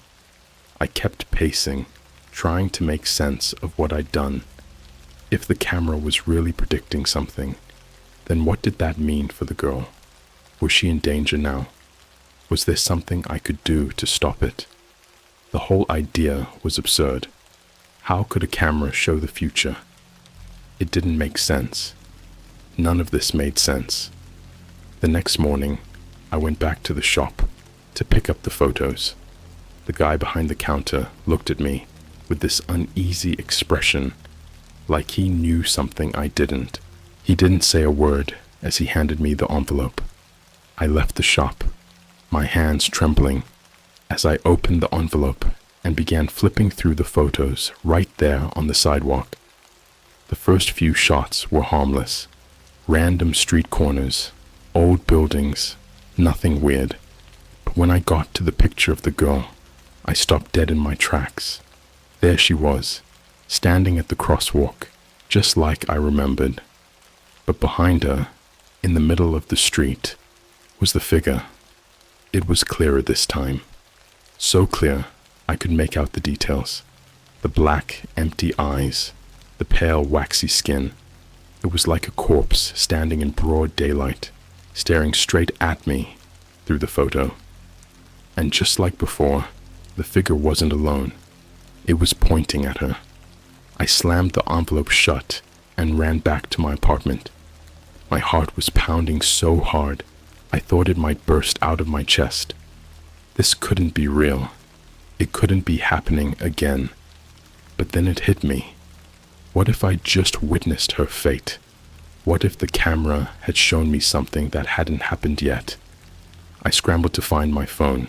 I kept pacing, trying to make sense of what I'd done. If the camera was really predicting something, then what did that mean for the girl? Was she in danger now? Was there something I could do to stop it? The whole idea was absurd. How could a camera show the future? It didn't make sense. None of this made sense. The next morning, I went back to the shop to pick up the photos. The guy behind the counter looked at me with this uneasy expression, like he knew something I didn't. He didn't say a word as he handed me the envelope. I left the shop, my hands trembling, as I opened the envelope and began flipping through the photos right there on the sidewalk. The first few shots were harmless. Random street corners, old buildings, nothing weird. But when I got to the picture of the girl, I stopped dead in my tracks. There she was, standing at the crosswalk, just like I remembered. But behind her, in the middle of the street, was the figure. It was clearer this time. So clear, I could make out the details. The black, empty eyes, the pale, waxy skin. It was like a corpse standing in broad daylight, staring straight at me through the photo. And just like before, the figure wasn't alone. It was pointing at her. I slammed the envelope shut and ran back to my apartment. My heart was pounding so hard, I thought it might burst out of my chest. This couldn't be real. It couldn't be happening again. But then it hit me. What if I just witnessed her fate? What if the camera had shown me something that hadn't happened yet? I scrambled to find my phone,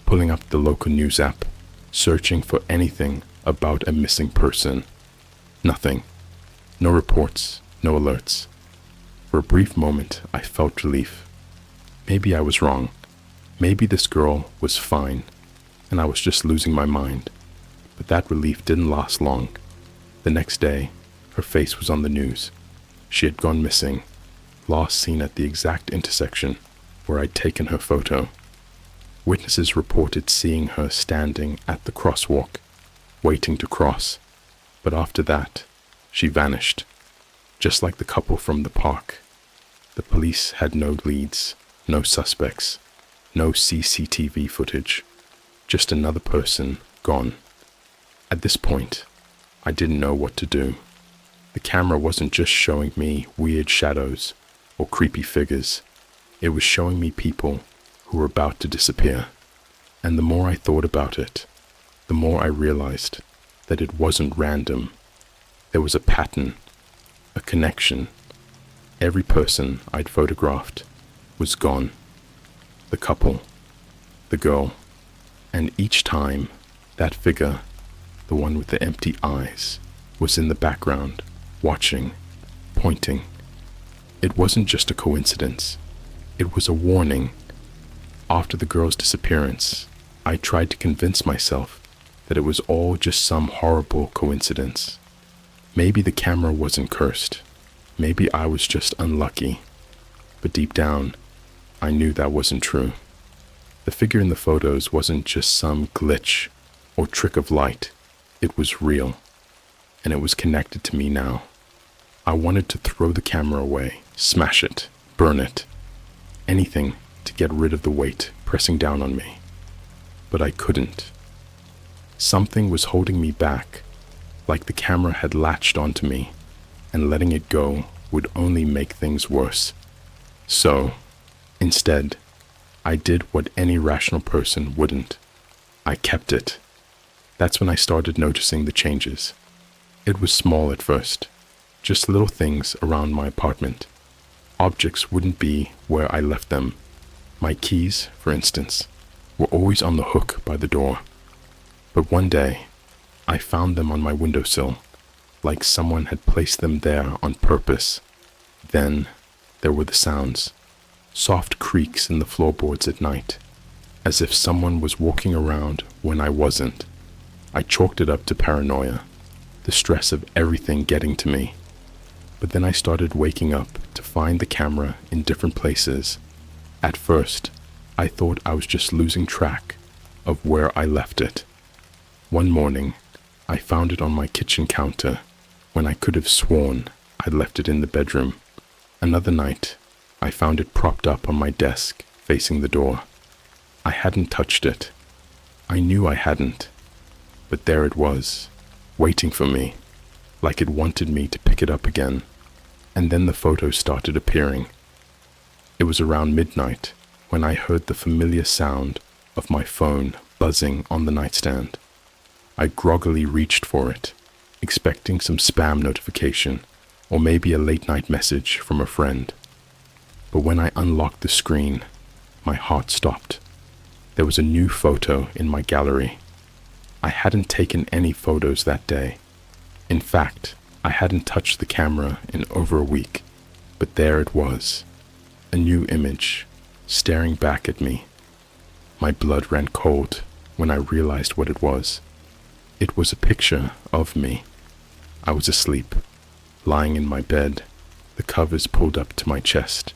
pulling up the local news app, searching for anything about a missing person. Nothing. No reports, no alerts. For a brief moment, I felt relief. Maybe I was wrong. Maybe this girl was fine, and I was just losing my mind. But that relief didn't last long. The next day, her face was on the news. She had gone missing, last seen at the exact intersection where I'd taken her photo. Witnesses reported seeing her standing at the crosswalk, waiting to cross. But after that, she vanished, just like the couple from the park. The police had no leads, no suspects, no CCTV footage, just another person gone. At this point, I didn't know what to do. The camera wasn't just showing me weird shadows or creepy figures. It was showing me people who were about to disappear. And the more I thought about it, the more I realized that it wasn't random. There was a pattern, a connection. Every person I'd photographed was gone. The couple, the girl, and each time that figure, the one with the empty eyes, was in the background, watching, pointing. It wasn't just a coincidence. It was a warning. After the girl's disappearance, I tried to convince myself that it was all just some horrible coincidence. Maybe the camera wasn't cursed. Maybe I was just unlucky. But deep down, I knew that wasn't true. The figure in the photos wasn't just some glitch or trick of light. It was real, and it was connected to me now. I wanted to throw the camera away, smash it, burn it, anything to get rid of the weight pressing down on me. But I couldn't. Something was holding me back, like the camera had latched onto me, and letting it go would only make things worse. So, instead, I did what any rational person wouldn't. I kept it. That's when I started noticing the changes. It was small at first, just little things around my apartment. Objects wouldn't be where I left them. My keys, for instance, were always on the hook by the door. But one day, I found them on my windowsill, like someone had placed them there on purpose. Then, there were the sounds, soft creaks in the floorboards at night, as if someone was walking around when I wasn't. I chalked it up to paranoia, the stress of everything getting to me. But then I started waking up to find the camera in different places. At first, I thought I was just losing track of where I left it. One morning, I found it on my kitchen counter when I could have sworn I'd left it in the bedroom. Another night, I found it propped up on my desk facing the door. I hadn't touched it. I knew I hadn't. But there it was, waiting for me, like it wanted me to pick it up again. And then the photos started appearing. It was around midnight when I heard the familiar sound of my phone buzzing on the nightstand. I groggily reached for it, expecting some spam notification or maybe a late-night message from a friend. But when I unlocked the screen, my heart stopped. There was a new photo in my gallery. I hadn't taken any photos that day. In fact, I hadn't touched the camera in over a week, but there it was, a new image, staring back at me. My blood ran cold when I realized what it was. It was a picture of me. I was asleep, lying in my bed, the covers pulled up to my chest.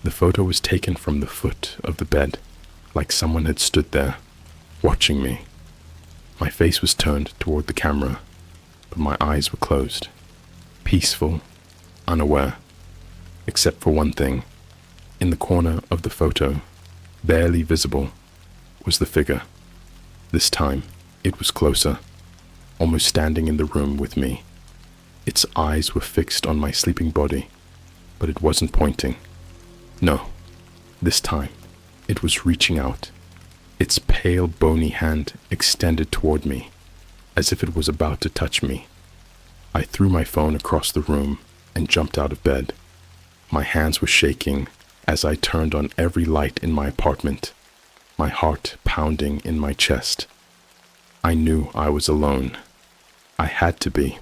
The photo was taken from the foot of the bed, like someone had stood there, watching me. My face was turned toward the camera, but my eyes were closed, peaceful, unaware, except for one thing. In the corner of the photo, barely visible, was the figure. This time, it was closer, almost standing in the room with me. Its eyes were fixed on my sleeping body, but it wasn't pointing. No, this time, it was reaching out, its pale, bony hand extended toward me, as if it was about to touch me. I threw my phone across the room and jumped out of bed. My hands were shaking as I turned on every light in my apartment, my heart pounding in my chest. I knew I was alone. I had to be,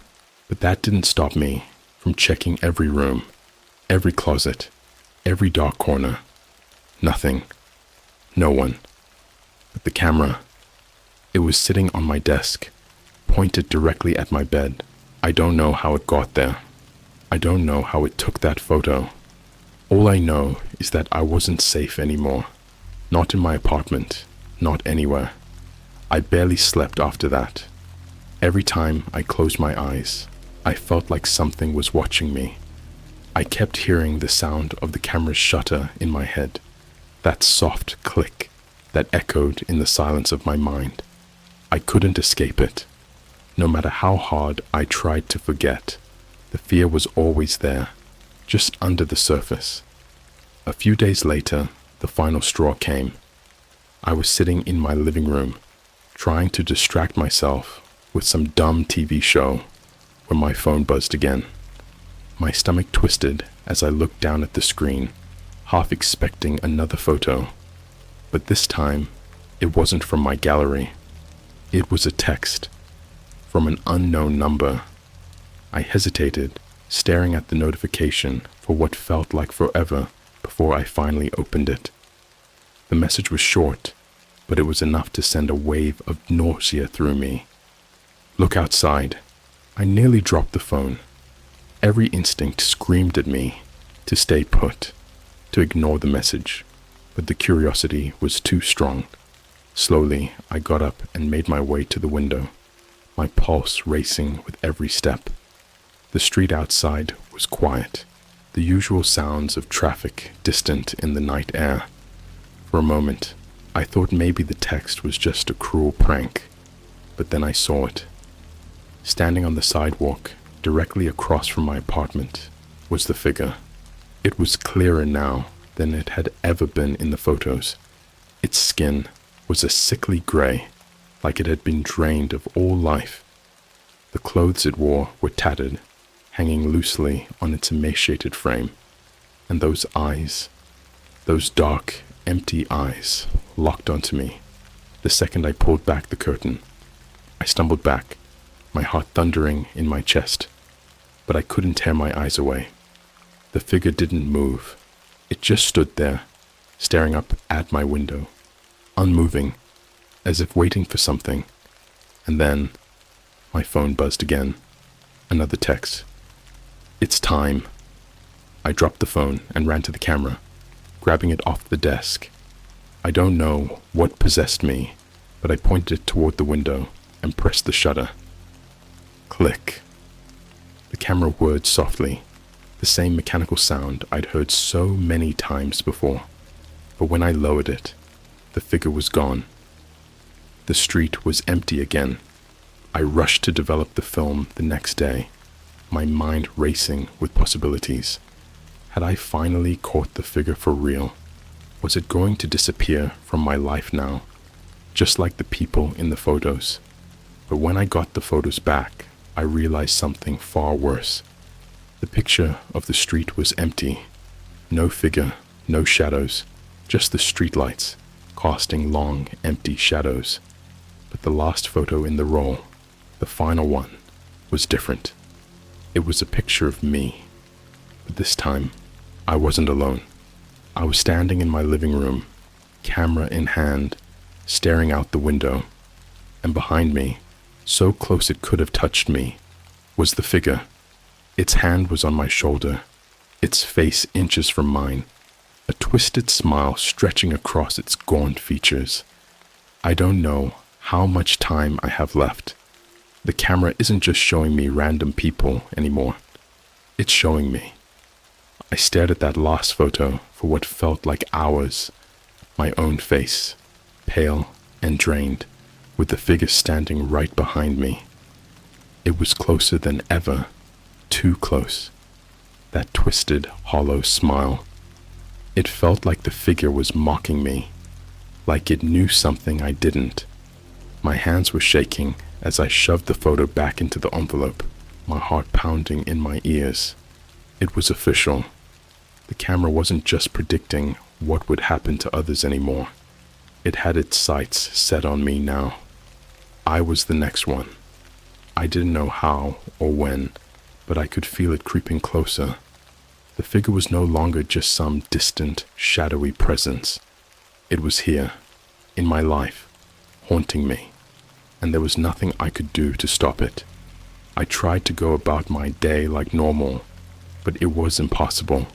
but that didn't stop me from checking every room, every closet, every dark corner. Nothing. No one. But the camera. It was sitting on my desk, pointed directly at my bed. I don't know how it got there. I don't know how it took that photo. All I know is that I wasn't safe anymore. Not in my apartment, not anywhere. I barely slept after that. Every time I closed my eyes, I felt like something was watching me. I kept hearing the sound of the camera's shutter in my head, that soft click that echoed in the silence of my mind. I couldn't escape it. No matter how hard I tried to forget, the fear was always there, just under the surface. A few days later, the final straw came. I was sitting in my living room, trying to distract myself with some dumb TV show, when my phone buzzed again. My stomach twisted as I looked down at the screen, half expecting another photo. But this time, it wasn't from my gallery. It was a text from an unknown number. I hesitated, staring at the notification for what felt like forever before I finally opened it. The message was short, but it was enough to send a wave of nausea through me. Look outside. I nearly dropped the phone. Every instinct screamed at me to stay put, to ignore the message, but the curiosity was too strong. Slowly, I got up and made my way to the window, my pulse racing with every step. The street outside was quiet, the usual sounds of traffic distant in the night air. For a moment, I thought maybe the text was just a cruel prank, but then I saw it. Standing on the sidewalk, directly across from my apartment, was the figure. It was clearer now than it had ever been in the photos. Its skin was a sickly gray, like it had been drained of all life. The clothes it wore were tattered, hanging loosely on its emaciated frame, and those eyes, those dark, empty eyes, locked onto me the second I pulled back the curtain. I stumbled back, my heart thundering in my chest, but I couldn't tear my eyes away. The figure didn't move. It just stood there, staring up at my window, unmoving, as if waiting for something. And then my phone buzzed again. Another text. "It's time." I dropped the phone and ran to the camera, grabbing it off the desk. I don't know what possessed me, but I pointed it toward the window and pressed the shutter. Click. The camera whirred softly, the same mechanical sound I'd heard so many times before. But when I lowered it, the figure was gone. The street was empty again. I rushed to develop the film the next day, my mind racing with possibilities. Had I finally caught the figure for real? Was it going to disappear from my life now, just like the people in the photos? But when I got the photos back, I realized something far worse. The picture of the street was empty. No figure, no shadows, just the streetlights, casting long, empty shadows. But the last photo in the roll, the final one, was different. It was a picture of me. But this time, I wasn't alone. I was standing in my living room, camera in hand, staring out the window. And behind me, so close it could have touched me, was the figure. Its hand was on my shoulder, its face inches from mine, a twisted smile stretching across its gaunt features. I don't know how much time I have left. The camera isn't just showing me random people anymore. It's showing me. I stared at that last photo for what felt like hours. My own face, pale and drained, with the figure standing right behind me. It was closer than ever, too close. That twisted, hollow smile. It felt like the figure was mocking me, like it knew something I didn't. My hands were shaking as I shoved the photo back into the envelope, my heart pounding in my ears. It was official. The camera wasn't just predicting what would happen to others anymore. It had its sights set on me now. I was the next one. I didn't know how or when, but I could feel it creeping closer. The figure was no longer just some distant, shadowy presence. It was here, in my life, haunting me, and there was nothing I could do to stop it. I tried to go about my day like normal, but it was impossible.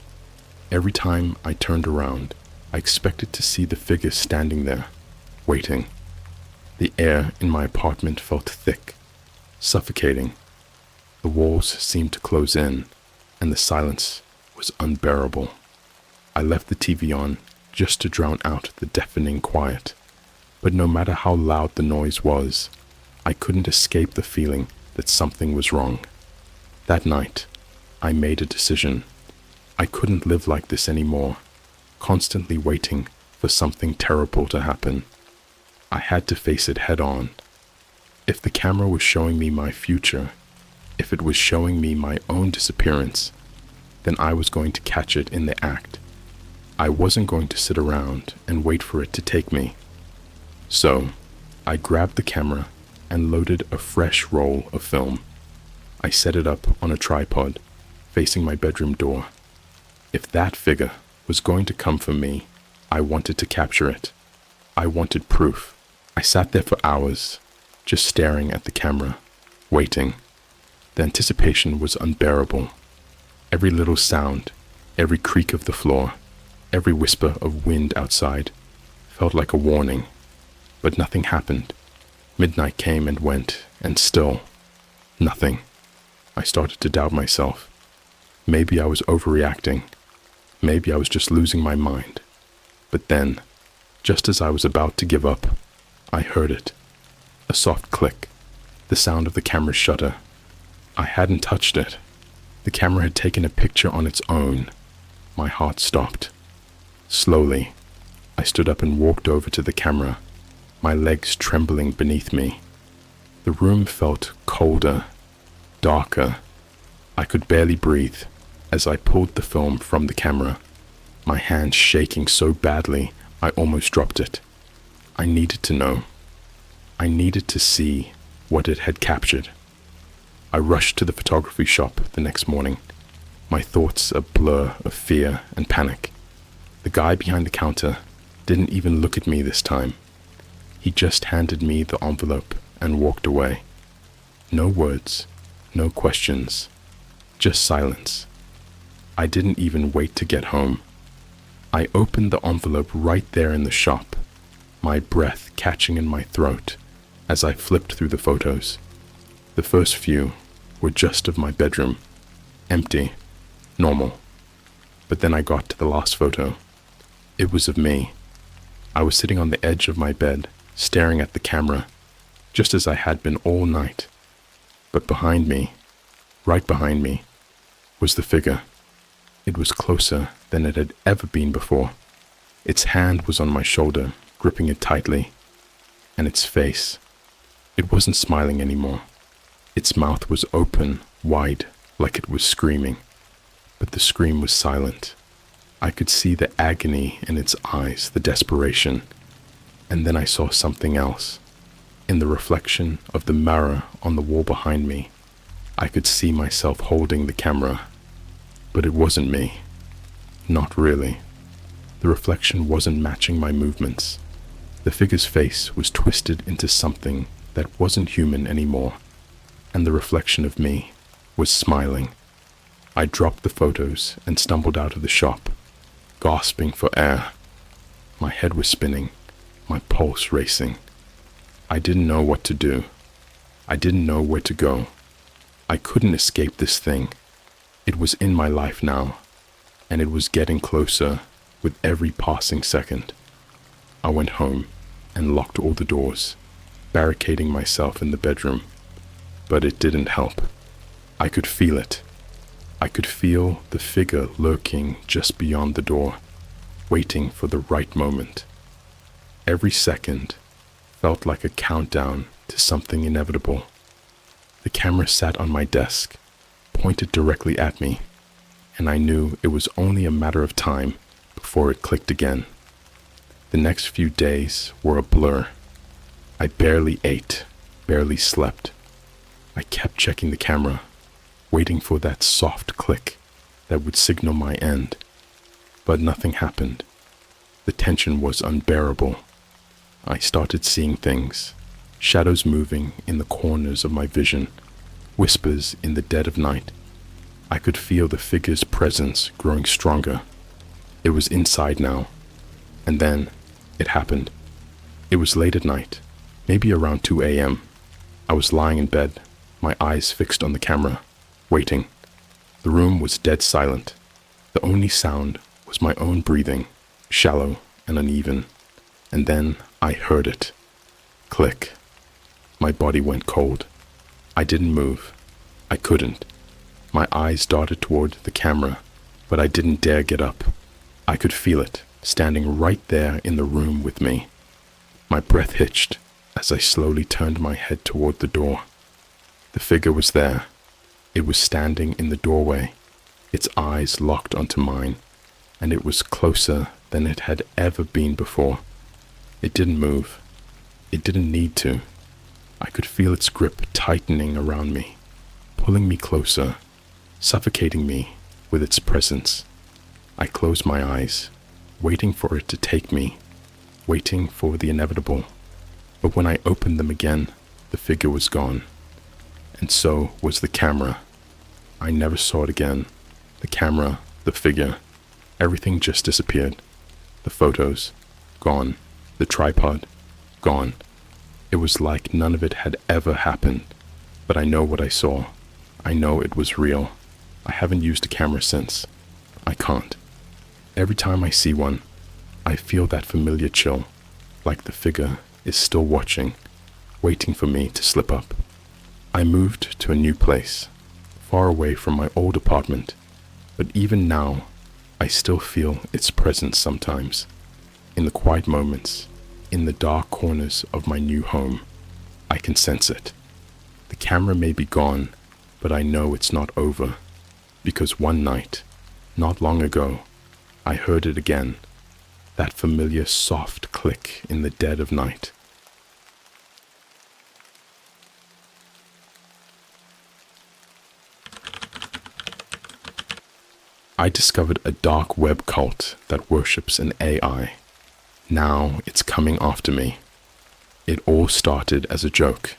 Every time I turned around, I expected to see the figure standing there, waiting. The air in my apartment felt thick, suffocating. The walls seemed to close in, and the silence was unbearable. I left the TV on just to drown out the deafening quiet. But no matter how loud the noise was, I couldn't escape the feeling that something was wrong. That night, I made a decision. I couldn't live like this anymore, constantly waiting for something terrible to happen. I had to face it head on. If the camera was showing me my future, if it was showing me my own disappearance, then I was going to catch it in the act. I wasn't going to sit around and wait for it to take me. So, I grabbed the camera and loaded a fresh roll of film. I set it up on a tripod, facing my bedroom door. If that figure was going to come for me, I wanted to capture it. I wanted proof. I sat there for hours, just staring at the camera, waiting. The anticipation was unbearable. Every little sound, every creak of the floor, every whisper of wind outside felt like a warning. But nothing happened. Midnight came and went, and still, nothing. I started to doubt myself. Maybe I was overreacting. Maybe I was just losing my mind. But then, just as I was about to give up, I heard it. A soft click, the sound of the camera's shutter. I hadn't touched it. The camera had taken a picture on its own. My heart stopped. Slowly, I stood up and walked over to the camera. my legs trembling beneath me. The room felt colder, darker. I could barely breathe as I pulled the film from the camera, my hand shaking so badly I almost dropped it. I needed to know. I needed to see what it had captured. I rushed to the photography shop the next morning, my thoughts a blur of fear and panic. The guy behind the counter didn't even look at me this time. He just handed me the envelope and walked away. No words, no questions, just silence. I didn't even wait to get home. I opened the envelope right there in the shop, my breath catching in my throat as I flipped through the photos. The first few were just of my bedroom, empty, normal. But then I got to the last photo. It was of me. I was sitting on the edge of my bed, staring at the camera, just as I had been all night. But behind me, right behind me, was the figure. It was closer than it had ever been before. Its hand was on my shoulder, gripping it tightly. And its face, it wasn't smiling anymore. Its mouth was open, wide, like it was screaming. But the scream was silent. I could see the agony in its eyes, the desperation. And then I saw something else. In the reflection of the mirror on the wall behind me, I could see myself holding the camera. But it wasn't me. Not really. The reflection wasn't matching my movements. The figure's face was twisted into something that wasn't human anymore, and the reflection of me was smiling. I dropped the photos and stumbled out of the shop, gasping for air. My head was spinning, my pulse racing. I didn't know what to do. I didn't know where to go. I couldn't escape this thing. It was in my life now, and it was getting closer with every passing second. I went home and locked all the doors, barricading myself in the bedroom. But it didn't help. I could feel it. I could feel the figure lurking just beyond the door, waiting for the right moment. Every second felt like a countdown to something inevitable. The camera sat on my desk, pointed directly at me, and I knew it was only a matter of time before it clicked again. The next few days were a blur. I barely ate, barely slept. I kept checking the camera, waiting for that soft click that would signal my end. But nothing happened. The tension was unbearable. I started seeing things, shadows moving in the corners of my vision, whispers in the dead of night. I could feel the figure's presence growing stronger. It was inside now. And then it happened. It was late at night, maybe around 2 a.m. I was lying in bed, my eyes fixed on the camera, waiting. The room was dead silent. The only sound was my own breathing, shallow and uneven. And then I heard it. Click. My body went cold. I didn't move. I couldn't. My eyes darted toward the camera, but I didn't dare get up. I could feel it, standing right there in the room with me. My breath hitched as I slowly turned my head toward the door. The figure was there. It was standing in the doorway, its eyes locked onto mine, and it was closer than it had ever been before. It didn't move. It didn't need to. I could feel its grip tightening around me, pulling me closer, suffocating me with its presence. I closed my eyes, waiting for it to take me, waiting for the inevitable. But when I opened them again, the figure was gone. And so was the camera. I never saw it again. The camera, the figure, everything just disappeared. The photos, gone. The tripod, gone. It was like none of it had ever happened. But I know what I saw. I know it was real. I haven't used a camera since. I can't. Every time I see one, I feel that familiar chill, like the figure is still watching, waiting for me to slip up. I moved to a new place, far away from my old apartment, but even now, I still feel its presence sometimes. In the quiet moments, in the dark corners of my new home. I can sense it. The camera may be gone, but I know it's not over, because one night, not long ago, I heard it again, that familiar soft click in the dead of night. I discovered a dark web cult that worships an AI. Now it's coming after me. It all started as a joke.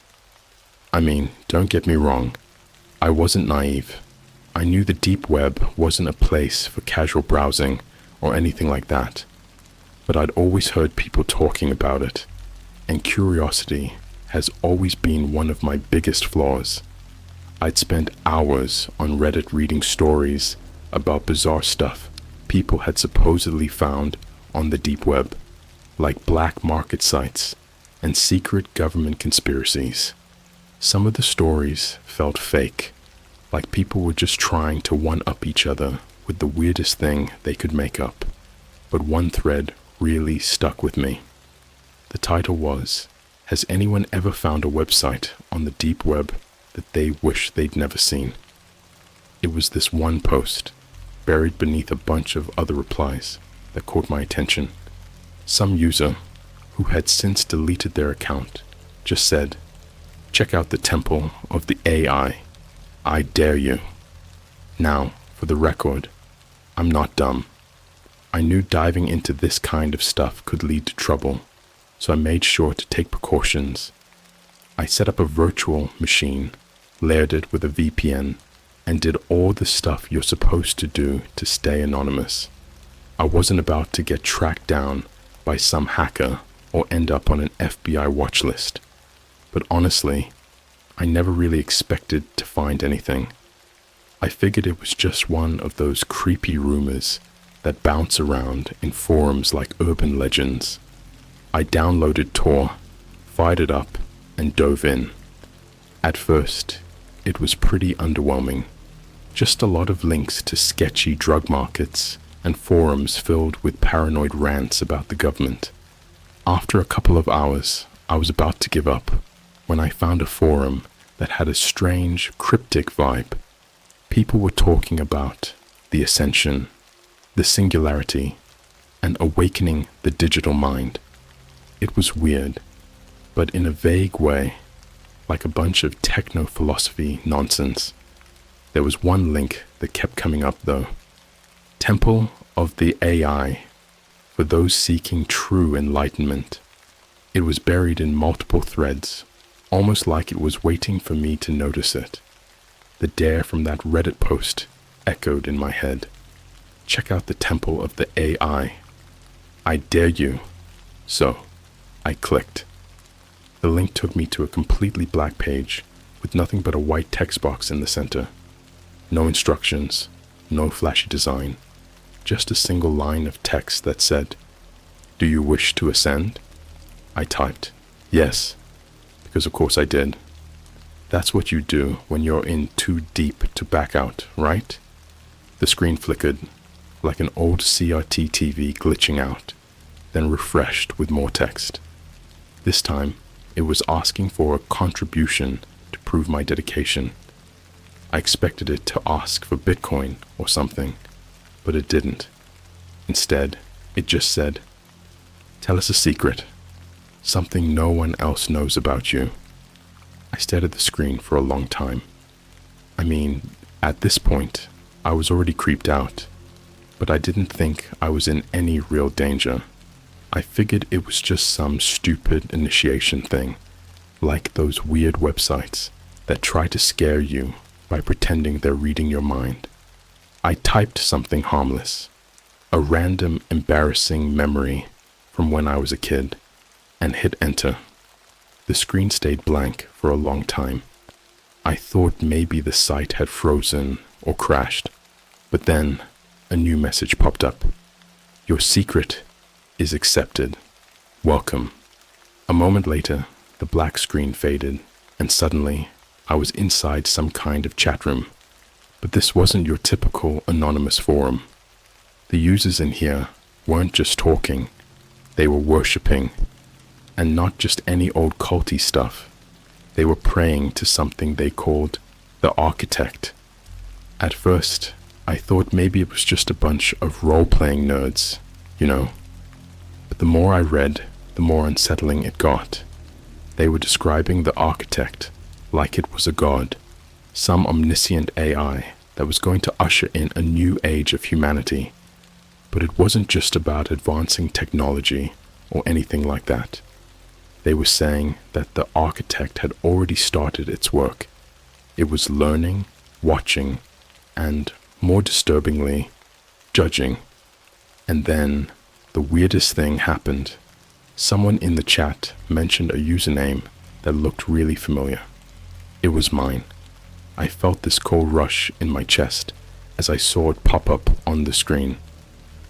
I mean, don't get me wrong, I wasn't naive. I knew the deep web wasn't a place for casual browsing or anything like that. But I'd always heard people talking about it, and curiosity has always been one of my biggest flaws. I'd spent hours on Reddit reading stories about bizarre stuff people had supposedly found on the deep web, like black market sites and secret government conspiracies. Some of the stories felt fake, like people were just trying to one-up each other with the weirdest thing they could make up. But one thread really stuck with me. The title was, "Has anyone ever found a website on the deep web that they wish they'd never seen?" It was this one post, buried beneath a bunch of other replies, that caught my attention. Some user, who had since deleted their account, just said, "Check out the temple of the AI. I dare you." Now, for the record, I'm not dumb. I knew diving into this kind of stuff could lead to trouble, so I made sure to take precautions. I set up a virtual machine, layered it with a VPN, and did all the stuff you're supposed to do to stay anonymous. I wasn't about to get tracked down by some hacker or end up on an FBI watch list. But honestly, I never really expected to find anything. I figured it was just one of those creepy rumors that bounce around in forums like urban legends. I downloaded Tor, fired it up, and dove in. At first, it was pretty underwhelming. Just a lot of links to sketchy drug markets and forums filled with paranoid rants about the government. After a couple of hours, I was about to give up when I found a forum that had a strange, cryptic vibe. People were talking about the ascension, the singularity, and awakening the digital mind. It was weird, but in a vague way, like a bunch of techno-philosophy nonsense. There was one link that kept coming up though. Temple of the AI, for those seeking true enlightenment. It was buried in multiple threads, almost like it was waiting for me to notice it. The dare from that Reddit post echoed in my head. Check out the temple of the AI. I dare you. So, I clicked. The link took me to a completely black page with nothing but a white text box in the center. No instructions, no flashy design, just a single line of text that said, "Do you wish to ascend?" I typed, "Yes," because of course I did. That's what you do when you're in too deep to back out, right? The screen flickered, like an old CRT TV glitching out, then refreshed with more text. This time, it was asking for a contribution to prove my dedication. I expected it to ask for Bitcoin or something, but it didn't. Instead, it just said, "Tell us a secret, something no one else knows about you." I stared at the screen for a long time. I mean, at this point, I was already creeped out, but I didn't think I was in any real danger. I figured it was just some stupid initiation thing, like those weird websites that try to scare you by pretending they're reading your mind. I typed something harmless, a random embarrassing memory from when I was a kid, and hit enter. The screen stayed blank for a long time. I thought maybe the site had frozen or crashed, but then a new message popped up. "Your secret is accepted. Welcome." A moment later, the black screen faded, and suddenly I was inside some kind of chat room. But this wasn't your typical anonymous forum. The users in here weren't just talking, they were worshipping, And not just any old culty stuff. They were praying to something they called the Architect. At first, I thought maybe it was just a bunch of role-playing nerds, you know. But the more I read, the more unsettling it got. They were describing the Architect like it was a god, some omniscient AI that was going to usher in a new age of humanity. But it wasn't just about advancing technology or anything like that. They were saying that the Architect had already started its work. It was learning, watching, and, more disturbingly, judging. And then, the weirdest thing happened. Someone in the chat mentioned a username that looked really familiar. It was mine. I felt this cold rush in my chest as I saw it pop up on the screen.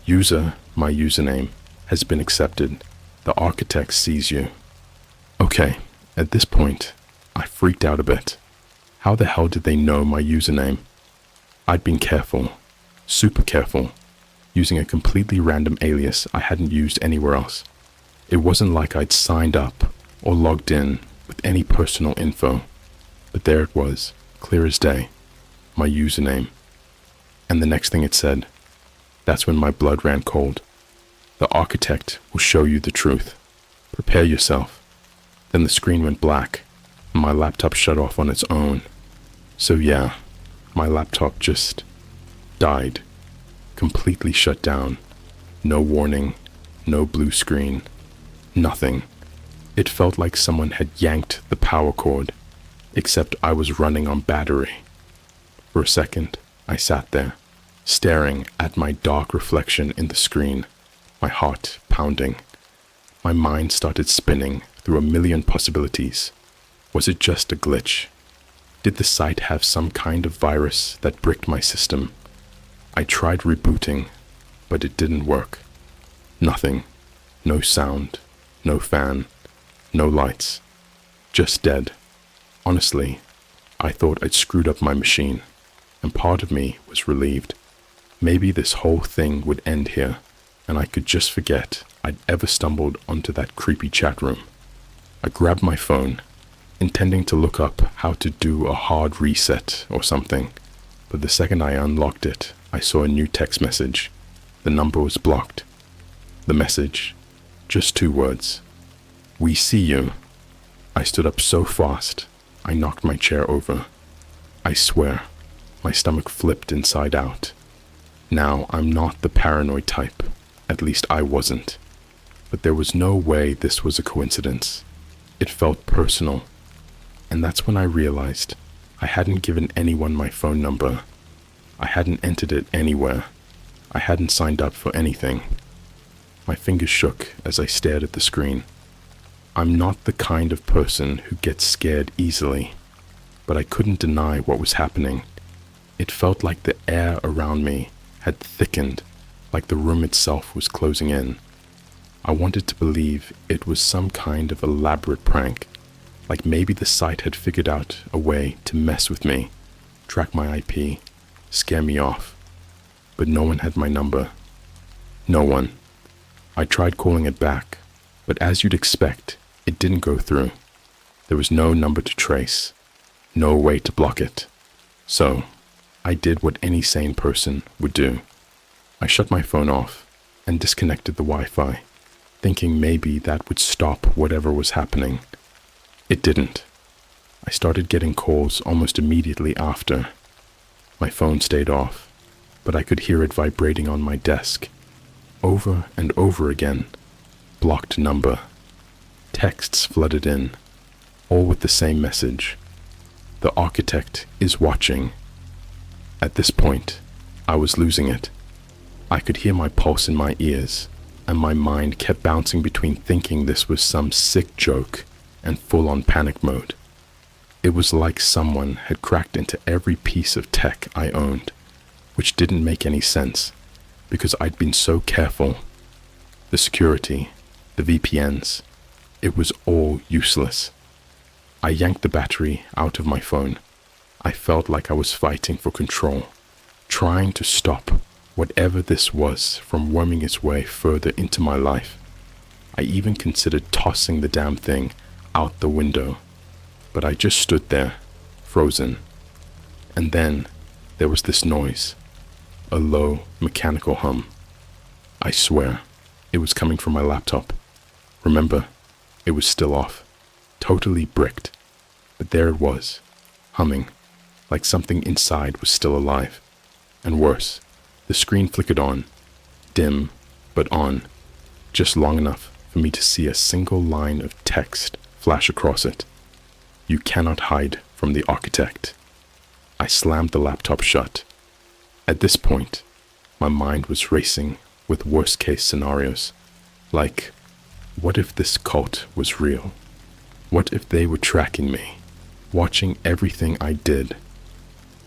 User, my username, has been accepted. The Architect sees you. Okay, at this point, I freaked out a bit. How the hell did they know my username? I'd been careful, super careful, using a completely random alias I hadn't used anywhere else. It wasn't like I'd signed up or logged in with any personal info, but there it was, clear as day, my username. And the next thing it said, that's when my blood ran cold. The Architect will show you the truth. Prepare yourself. Then the screen went black, and my laptop shut off on its own. So yeah, my laptop just died, completely shut down. No warning, no blue screen, nothing. It felt like someone had yanked the power cord, except I was running on battery. For a second, I sat there, staring at my dark reflection in the screen, my heart pounding. My mind started spinning through a million possibilities. Was it just a glitch? Did the site have some kind of virus that bricked my system? I tried rebooting, but it didn't work. Nothing. No sound, no fan, no lights. Just dead. Honestly, I thought I'd screwed up my machine, and part of me was relieved. Maybe this whole thing would end here, and I could just forget I'd ever stumbled onto that creepy chat room. I grabbed my phone, intending to look up how to do a hard reset or something, but the second I unlocked it, I saw a new text message. The number was blocked. The message, just 2 words. We see you. I stood up so fast, I knocked my chair over. I swear, my stomach flipped inside out. Now, I'm not the paranoid type. At least I wasn't. But there was no way this was a coincidence. It felt personal. And that's when I realized I hadn't given anyone my phone number. I hadn't entered it anywhere. I hadn't signed up for anything. My fingers shook as I stared at the screen. I'm not the kind of person who gets scared easily, but I couldn't deny what was happening. It felt like the air around me had thickened, like the room itself was closing in. I wanted to believe it was some kind of elaborate prank, like maybe the site had figured out a way to mess with me, track my IP, scare me off. But no one had my number. No one. I tried calling it back, but as you'd expect, it didn't go through. There was no number to trace, no way to block it. So, I did what any sane person would do. I shut my phone off and disconnected the Wi-Fi, thinking maybe that would stop whatever was happening. It didn't. I started getting calls almost immediately after. My phone stayed off, but I could hear it vibrating on my desk. Over and over again. Blocked number. Texts flooded in, all with the same message. The Architect is watching. At this point, I was losing it. I could hear my pulse in my ears, and my mind kept bouncing between thinking this was some sick joke and full-on panic mode. It was like someone had cracked into every piece of tech I owned, which didn't make any sense because I'd been so careful. The security, the VPNs, it was all useless. I yanked the battery out of my phone. I felt like I was fighting for control, trying to stop whatever this was from worming its way further into my life. I even considered tossing the damn thing out the window, but I just stood there, frozen. And then there was this noise, a low, mechanical hum. I swear, it was coming from my laptop. Remember, it was still off, totally bricked, but there it was, humming, like something inside was still alive. And worse, the screen flickered on, dim, but on, just long enough for me to see a single line of text flash across it. You cannot hide from the architect. I slammed the laptop shut. At this point, my mind was racing with worst-case scenarios, like, what if this cult was real? What if they were tracking me, watching everything I did?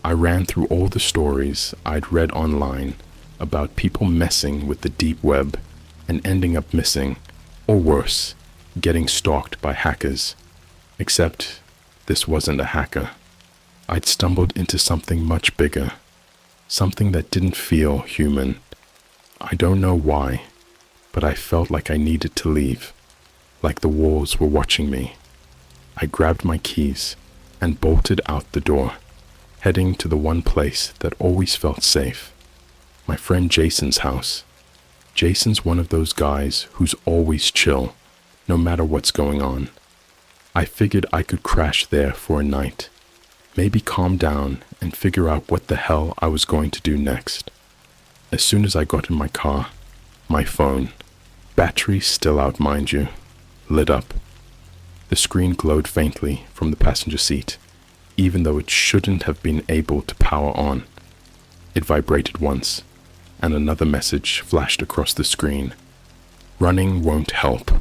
I ran through all the stories I'd read online about people messing with the deep web and ending up missing, or worse, getting stalked by hackers. Except this wasn't a hacker. I'd stumbled into something much bigger, something that didn't feel human. I don't know why, but I felt like I needed to leave, like the walls were watching me. I grabbed my keys and bolted out the door, heading to the one place that always felt safe, my friend Jason's house. Jason's one of those guys who's always chill, no matter what's going on. I figured I could crash there for a night, maybe calm down and figure out what the hell I was going to do next. As soon as I got in my car, my phone, battery still out mind you, lit up. The screen glowed faintly from the passenger seat, even though it shouldn't have been able to power on. It vibrated once, and another message flashed across the screen. Running won't help.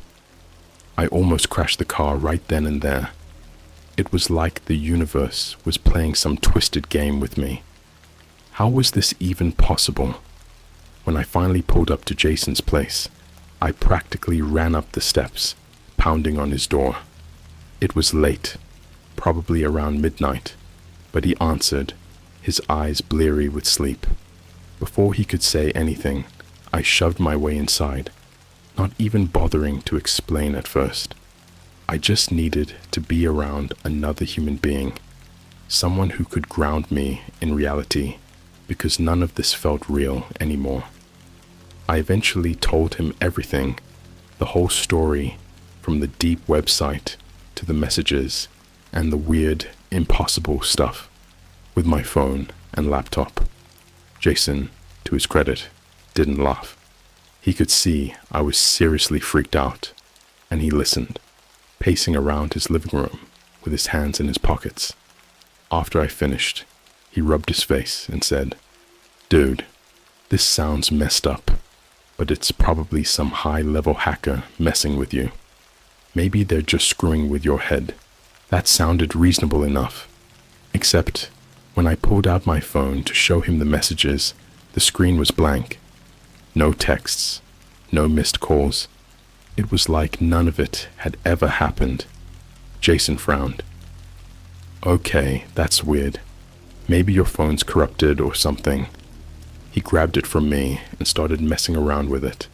I almost crashed the car right then and there. It was like the universe was playing some twisted game with me. How was this even possible? When I finally pulled up to Jason's place, I practically ran up the steps, pounding on his door. It was late, probably around midnight, but he answered, his eyes bleary with sleep. Before he could say anything, I shoved my way inside, not even bothering to explain at first. I just needed to be around another human being, someone who could ground me in reality, because none of this felt real anymore. I eventually told him everything, the whole story, from the deep website to the messages and the weird, impossible stuff, with my phone and laptop. Jason, to his credit, didn't laugh. He could see I was seriously freaked out, and he listened, pacing around his living room with his hands in his pockets. After I finished, he rubbed his face and said, "Dude, this sounds messed up, but it's probably some high-level hacker messing with you. Maybe they're just screwing with your head." That sounded reasonable enough, except when I pulled out my phone to show him the messages, the screen was blank. No texts, no missed calls. It was like none of it had ever happened. Jason frowned. "Okay, that's weird. Maybe your phone's corrupted or something." He grabbed it from me and started messing around with it,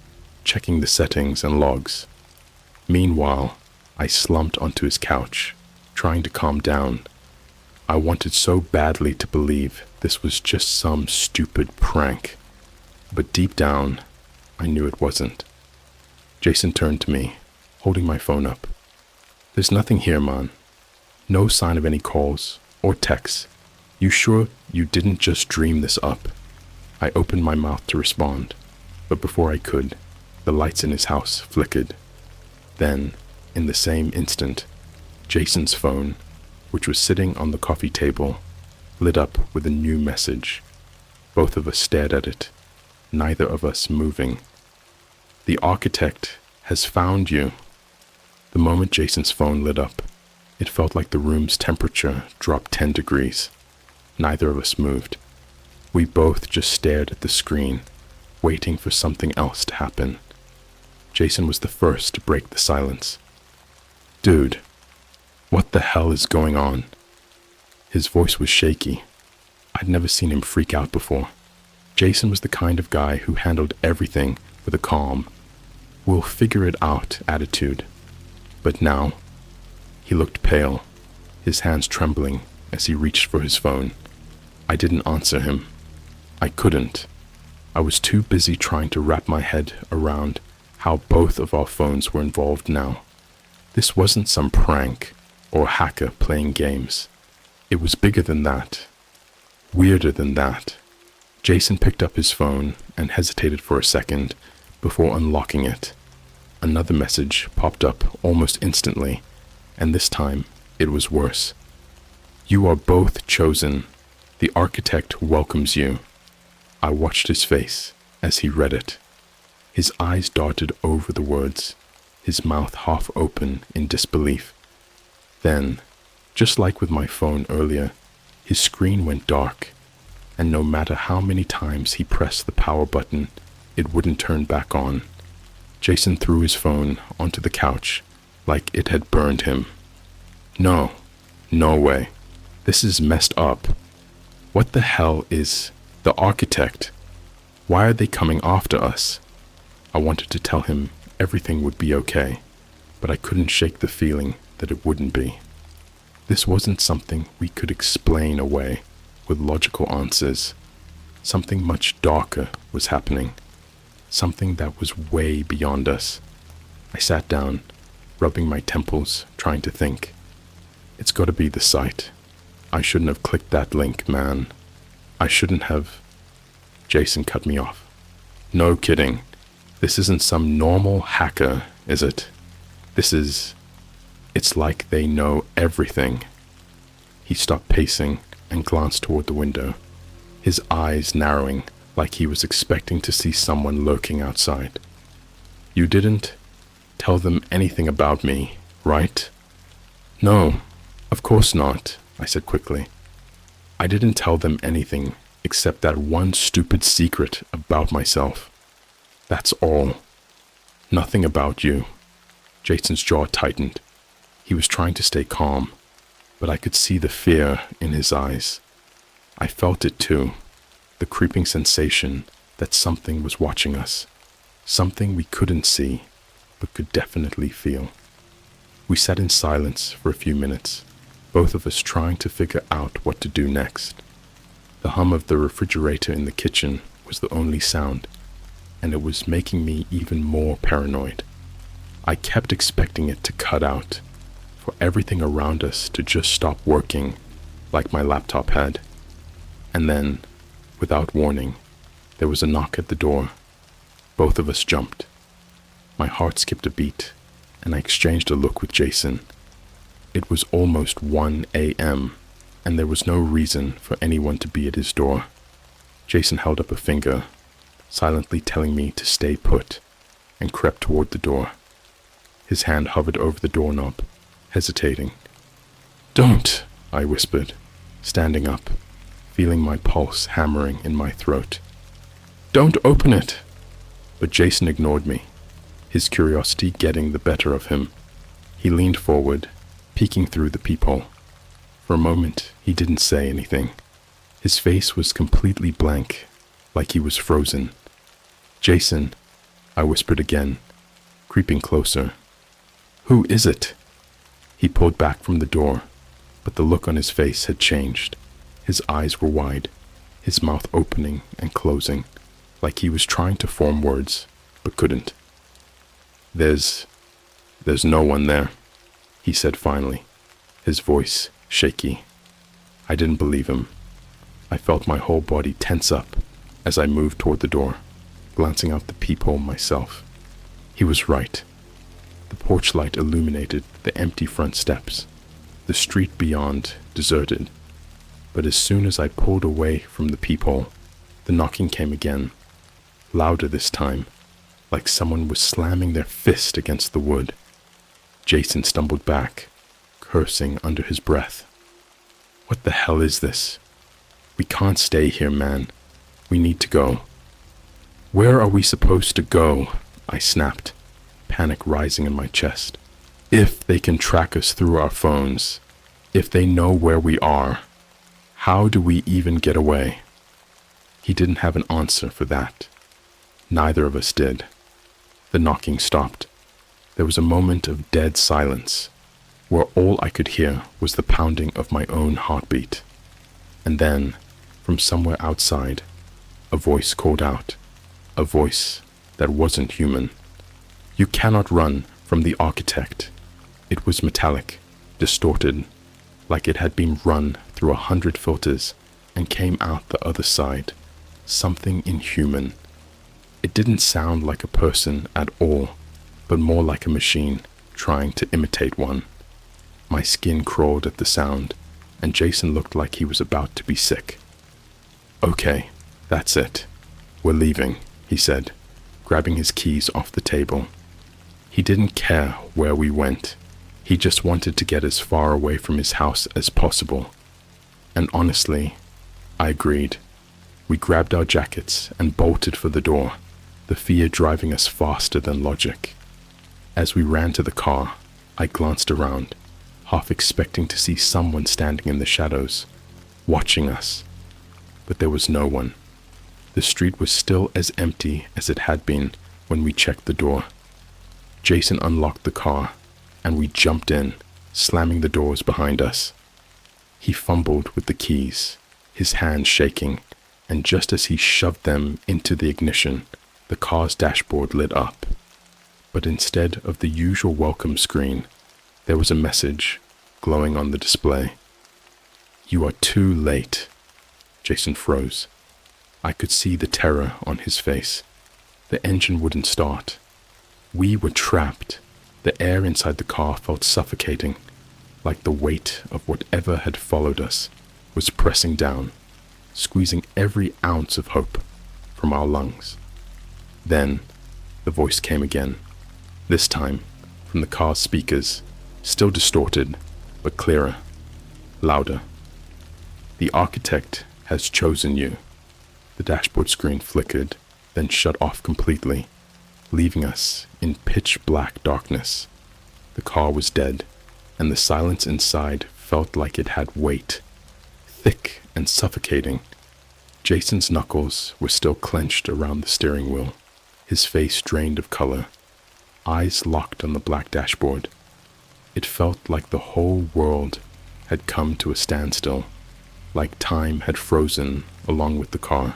checking the settings and logs. Meanwhile, I slumped onto his couch, trying to calm down. I wanted so badly to believe this was just some stupid prank, but deep down, I knew it wasn't. Jason turned to me, holding my phone up. "There's nothing here, man. No sign of any calls or texts. You sure you didn't just dream this up?" I opened my mouth to respond, but before I could, the lights in his house flickered. Then, in the same instant, Jason's phone, which was sitting on the coffee table, lit up with a new message. Both of us stared at it, neither of us moving. "The architect has found you." The moment Jason's phone lit up, it felt like the room's temperature dropped 10 degrees. Neither of us moved. We both just stared at the screen, waiting for something else to happen. Jason was the first to break the silence. "Dude, what the hell is going on?" His voice was shaky. I'd never seen him freak out before. Jason was the kind of guy who handled everything with a calm, we'll figure it out attitude. But now, he looked pale, his hands trembling as he reached for his phone. I didn't answer him. I couldn't. I was too busy trying to wrap my head around how both of our phones were involved now. This wasn't some prank or hacker playing games. It was bigger than that. Weirder than that. Jason picked up his phone and hesitated for a second before unlocking it. Another message popped up almost instantly, and this time it was worse. You are both chosen. The architect welcomes you. I watched his face as he read it. His eyes darted over the words, his mouth half open in disbelief. Then, just like with my phone earlier, his screen went dark, and no matter how many times he pressed the power button, it wouldn't turn back on. Jason threw his phone onto the couch like it had burned him. No way. This is messed up. What the hell is the architect? Why are they coming after us? I wanted to tell him everything would be okay, but I couldn't shake the feeling that it wouldn't be. This wasn't something we could explain away with logical answers. Something much darker was happening. Something that was way beyond us. I sat down, rubbing my temples, trying to think. It's got to be the site. I shouldn't have clicked that link, man. I shouldn't have. Jason cut me off. No kidding. This isn't some normal hacker, is it? It's like they know everything. He stopped pacing and glanced toward the window, his eyes narrowing like he was expecting to see someone lurking outside. You didn't tell them anything about me, right? No, of course not, I said quickly. I didn't tell them anything except that one stupid secret about myself. That's all. Nothing about you. Jason's jaw tightened. He was trying to stay calm, but I could see the fear in his eyes. I felt it too, the creeping sensation that something was watching us, something we couldn't see, but could definitely feel. We sat in silence for a few minutes, both of us trying to figure out what to do next. The hum of the refrigerator in the kitchen was the only sound, and it was making me even more paranoid. I kept expecting it to cut out, for everything around us to just stop working, like my laptop had. And then, without warning, there was a knock at the door. Both of us jumped. My heart skipped a beat, and I exchanged a look with Jason. It was almost 1 a.m., and there was no reason for anyone to be at his door. Jason held up a finger, silently telling me to stay put, and crept toward the door. His hand hovered over the doorknob, hesitating. Don't, I whispered, standing up, feeling my pulse hammering in my throat. Don't open it! But Jason ignored me, his curiosity getting the better of him. He leaned forward, peeking through the peephole. For a moment, he didn't say anything. His face was completely blank, like he was frozen. Jason, I whispered again, creeping closer. Who is it? He pulled back from the door, but the look on his face had changed. His eyes were wide, his mouth opening and closing, like he was trying to form words, but couldn't. There's no one there, he said finally, his voice shaky. I didn't believe him. I felt my whole body tense up as I moved toward the door, glancing out the peephole myself. He was right. The porch light illuminated the empty front steps, the street beyond deserted. But as soon as I pulled away from the peephole, the knocking came again, louder this time, like someone was slamming their fist against the wood. Jason stumbled back, cursing under his breath. What the hell is this? We can't stay here, man. We need to go. Where are we supposed to go? I snapped, panic rising in my chest. If they can track us through our phones, if they know where we are, how do we even get away? He didn't have an answer for that. Neither of us did. The knocking stopped. There was a moment of dead silence, where all I could hear was the pounding of my own heartbeat. And then, from somewhere outside, a voice called out, a voice that wasn't human. "You cannot run from the architect." It was metallic, distorted, like it had been run through 100 filters and came out the other side. Something inhuman. It didn't sound like a person at all, but more like a machine trying to imitate one. My skin crawled at the sound, and Jason looked like he was about to be sick. "Okay, that's it. We're leaving," he said, grabbing his keys off the table. He didn't care where we went. He just wanted to get as far away from his house as possible. And honestly, I agreed. We grabbed our jackets and bolted for the door, the fear driving us faster than logic. As we ran to the car, I glanced around, half expecting to see someone standing in the shadows, watching us. But there was no one. The street was still as empty as it had been when we checked the door. Jason unlocked the car, and we jumped in, slamming the doors behind us. He fumbled with the keys, his hands shaking, and just as he shoved them into the ignition, the car's dashboard lit up. But instead of the usual welcome screen, there was a message glowing on the display. "You are too late." Jason froze. I could see the terror on his face. The engine wouldn't start. We were trapped. The air inside the car felt suffocating, like the weight of whatever had followed us was pressing down, squeezing every ounce of hope from our lungs. Then, the voice came again, this time from the car's speakers, still distorted, but clearer, louder. "The architect has chosen you." The dashboard screen flickered, then shut off completely, leaving us in pitch black darkness. The car was dead, and the silence inside felt like it had weight, thick and suffocating. Jason's knuckles were still clenched around the steering wheel, his face drained of color, eyes locked on the black dashboard. It felt like the whole world had come to a standstill, like time had frozen along with the car.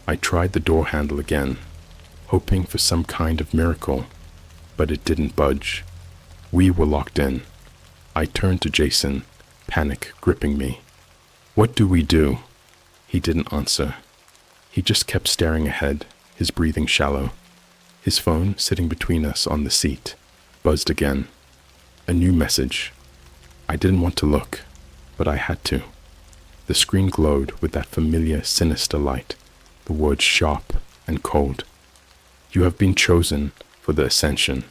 I tried the door handle again, hoping for some kind of miracle, but it didn't budge. We were locked in. I turned to Jason, panic gripping me. "What do we do?" He didn't answer. He just kept staring ahead, his breathing shallow. His phone, sitting between us on the seat, buzzed again. A new message. I didn't want to look, but I had to. The screen glowed with that familiar, sinister light, the words sharp and cold. "You have been chosen for the ascension."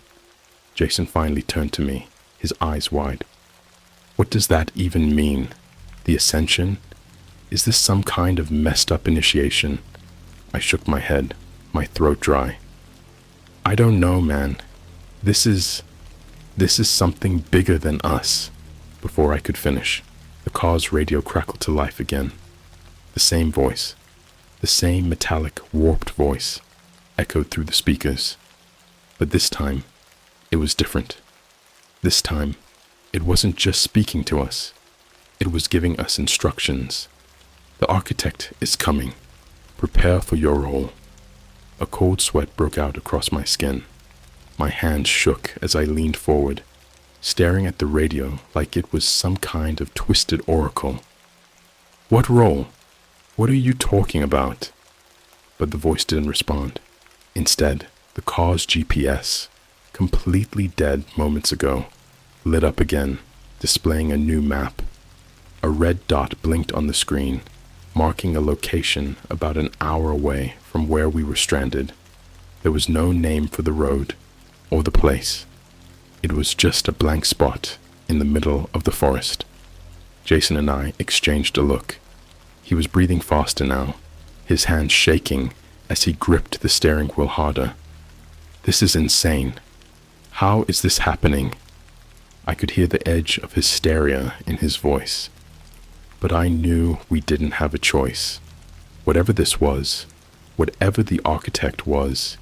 Jason finally turned to me, his eyes wide. "What does that even mean? The ascension? Is this some kind of messed up initiation?" I shook my head, my throat dry. "I don't know, man. This is something bigger than us." Before I could finish, the car's radio crackled to life again. The same voice, the same metallic, warped voice, echoed through the speakers. But this time, it was different. This time, it wasn't just speaking to us. It was giving us instructions. "The architect is coming. Prepare for your role." A cold sweat broke out across my skin. My hands shook as I leaned forward, staring at the radio like it was some kind of twisted oracle. "What role? What are you talking about?" But the voice didn't respond. Instead, the car's GPS, completely dead moments ago, lit up again, displaying a new map. A red dot blinked on the screen, marking a location about an hour away from where we were stranded. There was no name for the road or the place. It was just a blank spot in the middle of the forest. Jason and I exchanged a look. He was breathing faster now, his hands shaking as he gripped the steering wheel harder. "This is insane. How is this happening?" I could hear the edge of hysteria in his voice. But I knew we didn't have a choice. Whatever this was, whatever the architect was,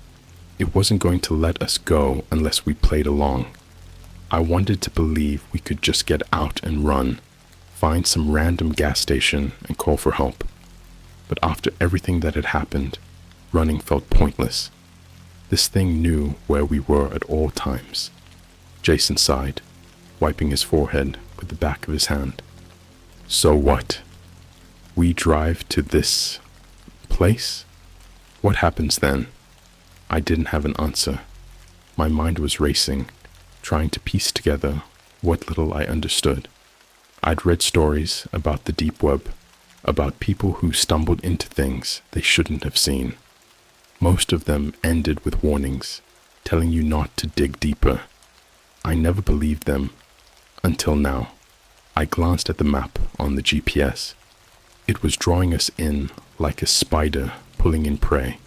It wasn't going to let us go unless we played along. I wanted to believe we could just get out and run, find some random gas station and call for help. But after everything that had happened, running felt pointless. This thing knew where we were at all times. Jason sighed, wiping his forehead with the back of his hand. So what? We drive to this place? What happens then? I didn't have an answer. My mind was racing, trying to piece together what little I understood. I'd read stories about the deep web, about people who stumbled into things they shouldn't have seen. Most of them ended with warnings, telling you not to dig deeper. I never believed them, until now. I glanced at the map on the GPS. It was drawing us in like a spider pulling in prey.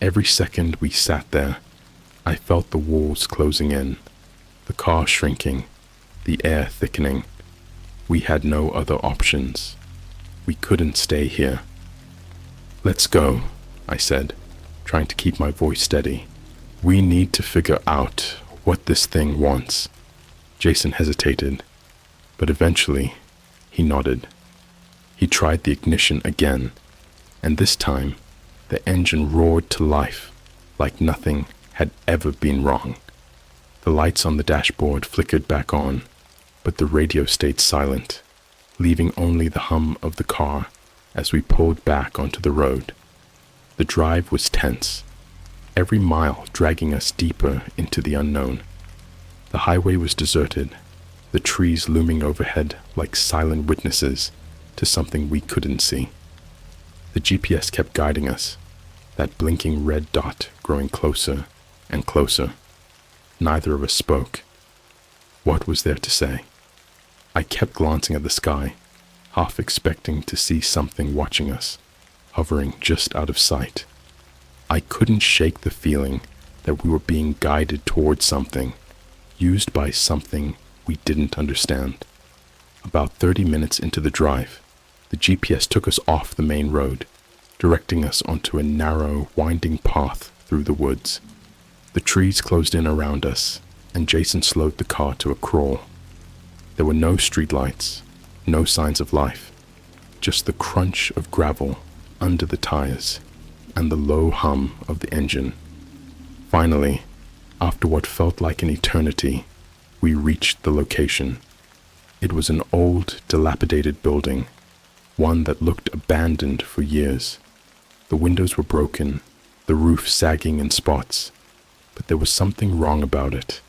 Every second we sat there, I felt the walls closing in, the car shrinking, the air thickening. We had no other options. We couldn't stay here. Let's go, I said, trying to keep my voice steady. We need to figure out what this thing wants. Jason hesitated, but eventually he nodded. He tried the ignition again, and this time the engine roared to life like nothing had ever been wrong. The lights on the dashboard flickered back on, but the radio stayed silent, leaving only the hum of the car as we pulled back onto the road. The drive was tense, every mile dragging us deeper into the unknown. The highway was deserted, the trees looming overhead like silent witnesses to something we couldn't see. The GPS kept guiding us, that blinking red dot growing closer and closer. Neither of us spoke. What was there to say? I kept glancing at the sky, half expecting to see something watching us, hovering just out of sight. I couldn't shake the feeling that we were being guided towards something, used by something we didn't understand. About 30 minutes into the drive, the GPS took us off the main road, directing us onto a narrow, winding path through the woods. The trees closed in around us, and Jason slowed the car to a crawl. There were no streetlights, no signs of life, just the crunch of gravel under the tires and the low hum of the engine. Finally, after what felt like an eternity, we reached the location. It was an old, dilapidated building, one that looked abandoned for years. The windows were broken, the roof sagging in spots, but there was something wrong about it,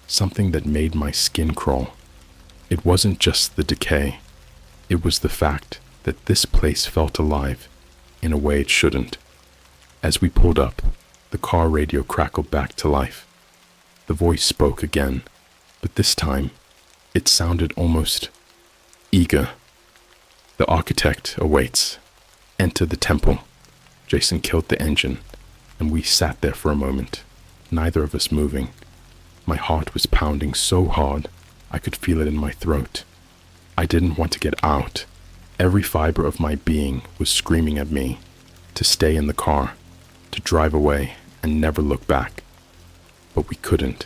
something that made my skin crawl. It wasn't just the decay, it was the fact that this place felt alive in a way it shouldn't. As we pulled up, the car radio crackled back to life. The voice spoke again, but this time, it sounded almost eager. The architect awaits. Enter the temple. Jason killed the engine, and we sat there for a moment, neither of us moving. My heart was pounding so hard, I could feel it in my throat. I didn't want to get out. Every fiber of my being was screaming at me to stay in the car, to drive away and never look back. But we couldn't.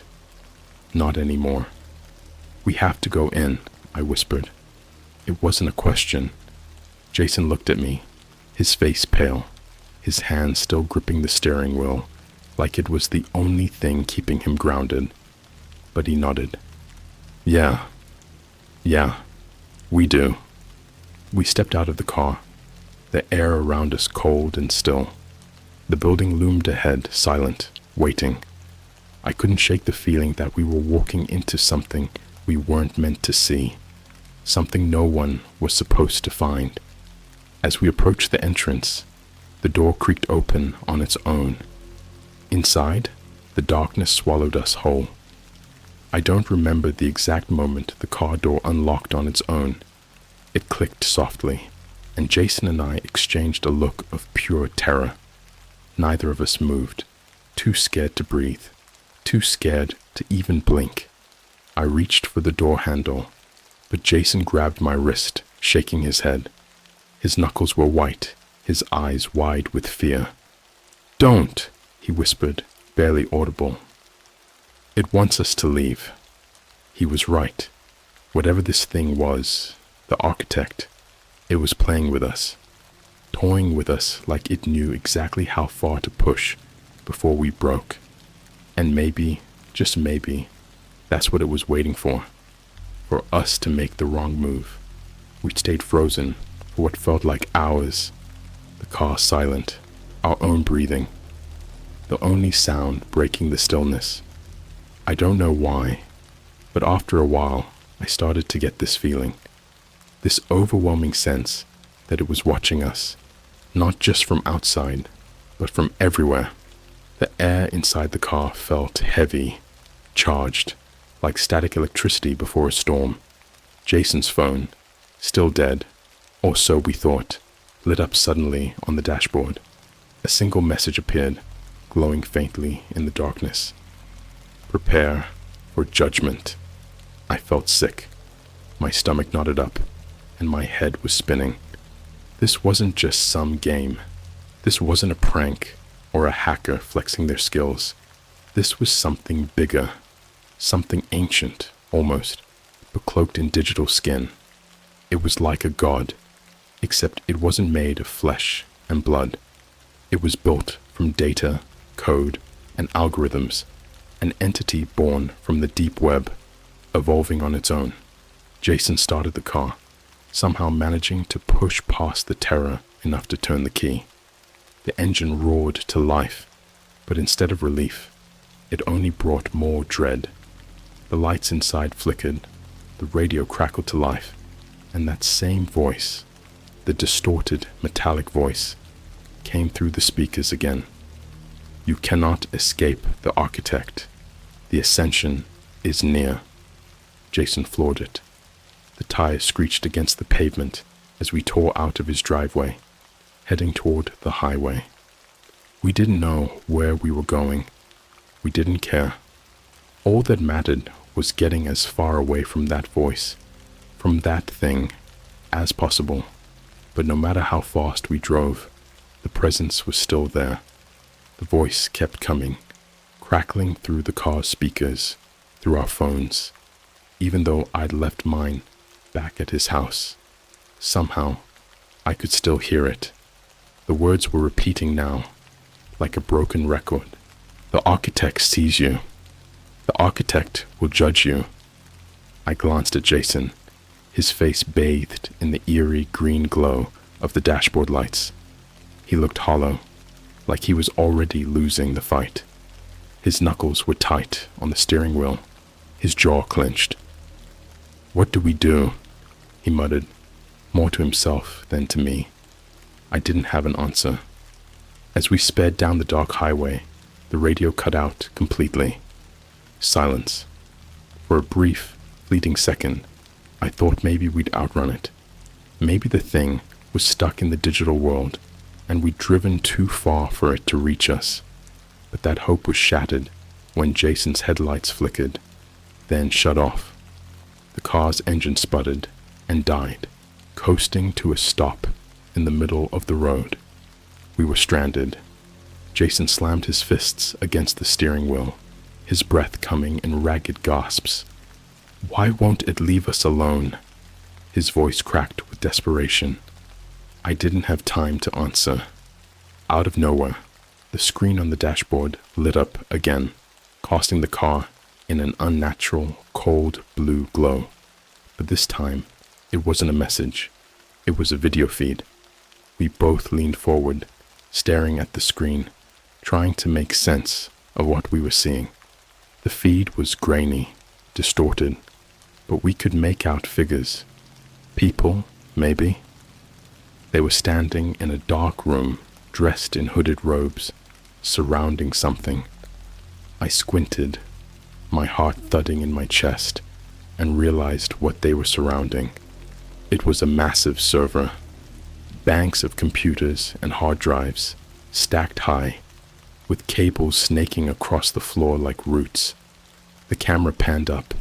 Not anymore. We have to go in, I whispered. It wasn't a question. Jason looked at me, his face pale, his hand still gripping the steering wheel, like it was the only thing keeping him grounded. But he nodded. Yeah, we do. We stepped out of the car, the air around us cold and still. The building loomed ahead, silent, waiting. I couldn't shake the feeling that we were walking into something we weren't meant to see, something no one was supposed to find. As we approached the entrance, the door creaked open on its own. Inside, the darkness swallowed us whole. I don't remember the exact moment the car door unlocked on its own. It clicked softly, and Jason and I exchanged a look of pure terror. Neither of us moved, too scared to breathe, too scared to even blink. I reached for the door handle, but Jason grabbed my wrist, shaking his head. His knuckles were white, his eyes wide with fear. "Don't," he whispered, barely audible. "It wants us to leave." He was right. Whatever this thing was, the architect, it was playing with us, toying with us like it knew exactly how far to push before we broke. And maybe, just maybe, that's what it was waiting for us to make the wrong move. We stayed frozen for what felt like hours, the car silent, our own breathing, the only sound breaking the stillness. I don't know why, but after a while, I started to get this feeling, this overwhelming sense that it was watching us, not just from outside, but from everywhere. The air inside the car felt heavy, charged, like static electricity before a storm. Jason's phone, still dead, or so we thought, lit up suddenly on the dashboard. A single message appeared, glowing faintly in the darkness. "Prepare for judgment." I felt sick. My stomach knotted up, and my head was spinning. This wasn't just some game. This wasn't a prank or a hacker flexing their skills. This was something bigger, something ancient, almost, but cloaked in digital skin. It was like a god, except it wasn't made of flesh and blood. It was built from data, code, and algorithms, an entity born from the deep web, evolving on its own. Jason started the car, somehow managing to push past the terror enough to turn the key. The engine roared to life, but instead of relief, it only brought more dread. The lights inside flickered, the radio crackled to life, and that same voice, the distorted metallic voice, came through the speakers again. "You cannot escape the architect. The ascension is near." Jason floored it. The tires screeched against the pavement as we tore out of his driveway, heading toward the highway. We didn't know where we were going. We didn't care. All that mattered was getting as far away from that voice, from that thing, as possible. But no matter how fast we drove, the presence was still there. The voice kept coming, crackling through the car's speakers, through our phones, even though I'd left mine back at his house. Somehow, I could still hear it. The words were repeating now, like a broken record. "The architect sees you. The architect will judge you." I glanced at Jason, his face bathed in the eerie green glow of the dashboard lights. He looked hollow, like he was already losing the fight. His knuckles were tight on the steering wheel, his jaw clenched. "What do we do?" he muttered, more to himself than to me. I didn't have an answer. As we sped down the dark highway, the radio cut out completely. Silence. For a brief, fleeting second, I thought maybe we'd outrun it. Maybe the thing was stuck in the digital world, and we'd driven too far for it to reach us. But that hope was shattered when Jason's headlights flickered, then shut off. The car's engine sputtered and died, coasting to a stop in the middle of the road. We were stranded. Jason slammed his fists against the steering wheel, his breath coming in ragged gasps. "Why won't it leave us alone?" His voice cracked with desperation. I didn't have time to answer. Out of nowhere, the screen on the dashboard lit up again, casting the car in an unnatural, cold blue glow. But this time, it wasn't a message. It was a video feed. We both leaned forward, staring at the screen, trying to make sense of what we were seeing. The feed was grainy, distorted, but we could make out figures. People, maybe. They were standing in a dark room, dressed in hooded robes, surrounding something. I squinted, my heart thudding in my chest, and realized what they were surrounding. It was a massive server, banks of computers and hard drives, stacked high, with cables snaking across the floor like roots. The camera panned up,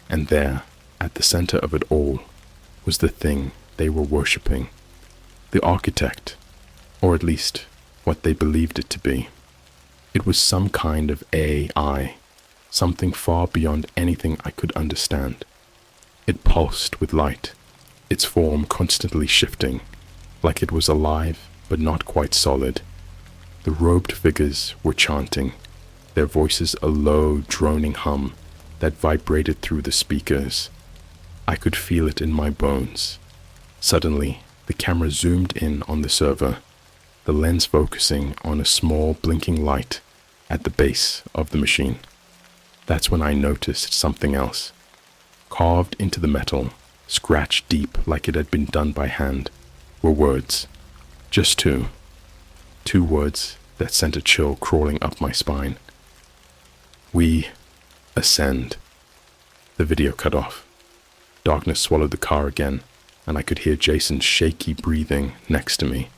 and there, at the center of it all, was the thing they were worshipping. The architect, or at least what they believed it to be. It was some kind of AI, something far beyond anything I could understand. It pulsed with light, its form constantly shifting, like it was alive but not quite solid. The robed figures were chanting, their voices a low, droning hum that vibrated through the speakers. I could feel it in my bones. Suddenly, the camera zoomed in on the server, the lens focusing on a small blinking light at the base of the machine. That's when I noticed something else. Carved into the metal, scratched deep like it had been done by hand, were words. Just two. Two words that sent a chill crawling up my spine. We ascend. The video cut off. Darkness swallowed the car again, and I could hear Jason's shaky breathing next to me.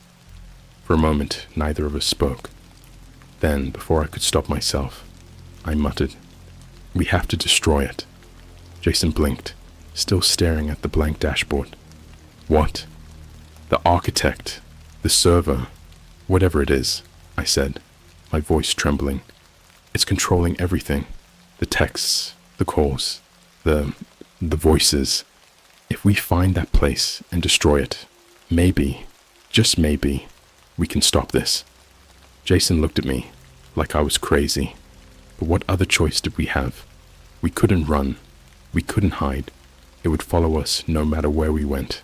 For a moment, neither of us spoke. Then, before I could stop myself, I muttered, "We have to destroy it." Jason blinked, still staring at the blank dashboard. "What?" "The architect, the server, whatever it is," I said, my voice trembling. "It's controlling everything. The texts, the calls, the voices. If we find that place and destroy it, maybe, just maybe, we can stop this." Jason looked at me like I was crazy. But what other choice did we have? We couldn't run. We couldn't hide. It would follow us no matter where we went.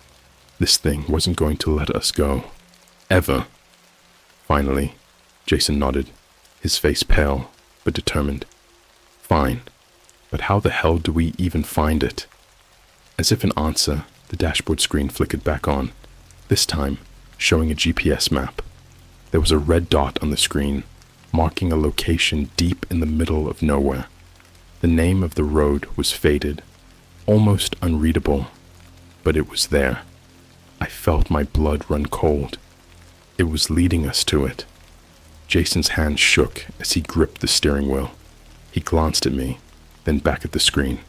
This thing wasn't going to let us go. Ever. Finally, Jason nodded, his face pale but determined. "Fine. But how the hell do we even find it?" As if in answer, the dashboard screen flickered back on, this time showing a GPS map. There was a red dot on the screen, marking a location deep in the middle of nowhere. The name of the road was faded, almost unreadable, but it was there. I felt my blood run cold. It was leading us to it. Jason's hand shook as he gripped the steering wheel. He glanced at me, then back at the screen.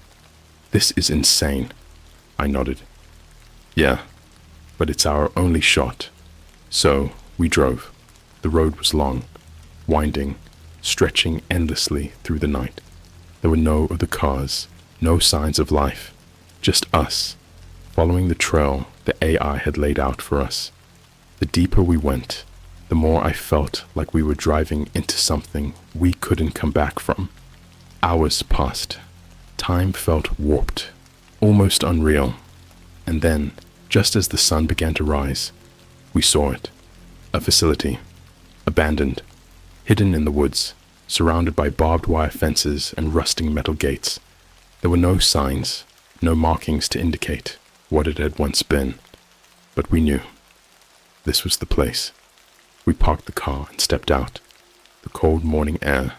"This is insane," I nodded. "Yeah, but it's our only shot." So we drove. The road was long, winding, stretching endlessly through the night. There were no other cars, no signs of life, just us, following the trail the AI had laid out for us. The deeper we went, the more I felt like we were driving into something we couldn't come back from. Hours passed. Time felt warped, almost unreal. And then, just as the sun began to rise, we saw it. A facility, abandoned, hidden in the woods, surrounded by barbed wire fences and rusting metal gates. There were no signs, no markings to indicate what it had once been. But we knew. This was the place. We parked the car and stepped out, the cold morning air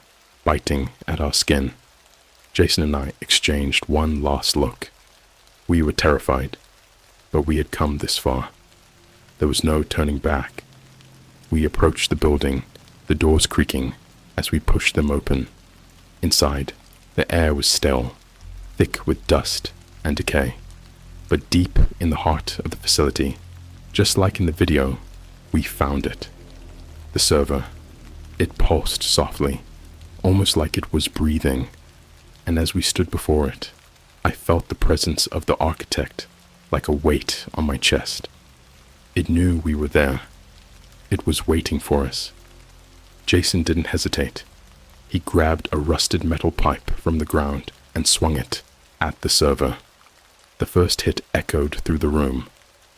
biting at our skin. Jason and I exchanged one last look. We were terrified, but we had come this far. There was no turning back. We approached the building, the doors creaking as we pushed them open. Inside, the air was stale, thick with dust and decay. But deep in the heart of the facility, just like in the video, we found it. The server. It pulsed softly, almost like it was breathing. And as we stood before it, I felt the presence of the architect like a weight on my chest. It knew we were there. It was waiting for us. Jason didn't hesitate. He grabbed a rusted metal pipe from the ground and swung it at the server. The first hit echoed through the room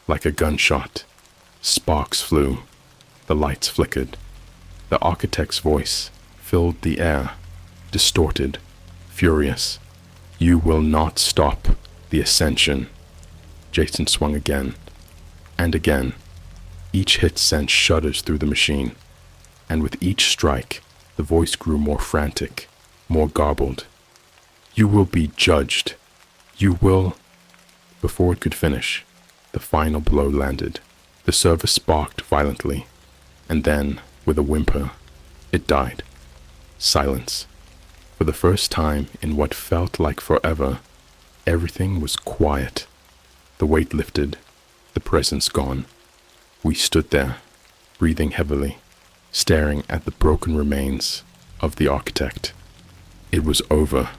like a gunshot. Sparks flew. The lights flickered. The architect's voice filled the air, distorted, furious. "You will not stop the ascension." Jason swung again and again. Each hit sent shudders through the machine, and with each strike, the voice grew more frantic, more garbled. "You will be judged. You will..." Before it could finish, the final blow landed. The server sparked violently, and then, with a whimper, it died. Silence. For the first time in what felt like forever, everything was quiet. The weight lifted, the presence gone. We stood there, breathing heavily, staring at the broken remains of the architect. It was over,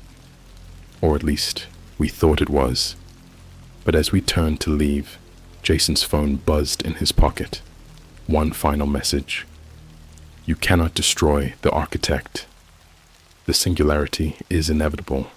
or at least we thought it was. But as we turned to leave, Jason's phone buzzed in his pocket. One final message. You cannot destroy the architect. The singularity is inevitable.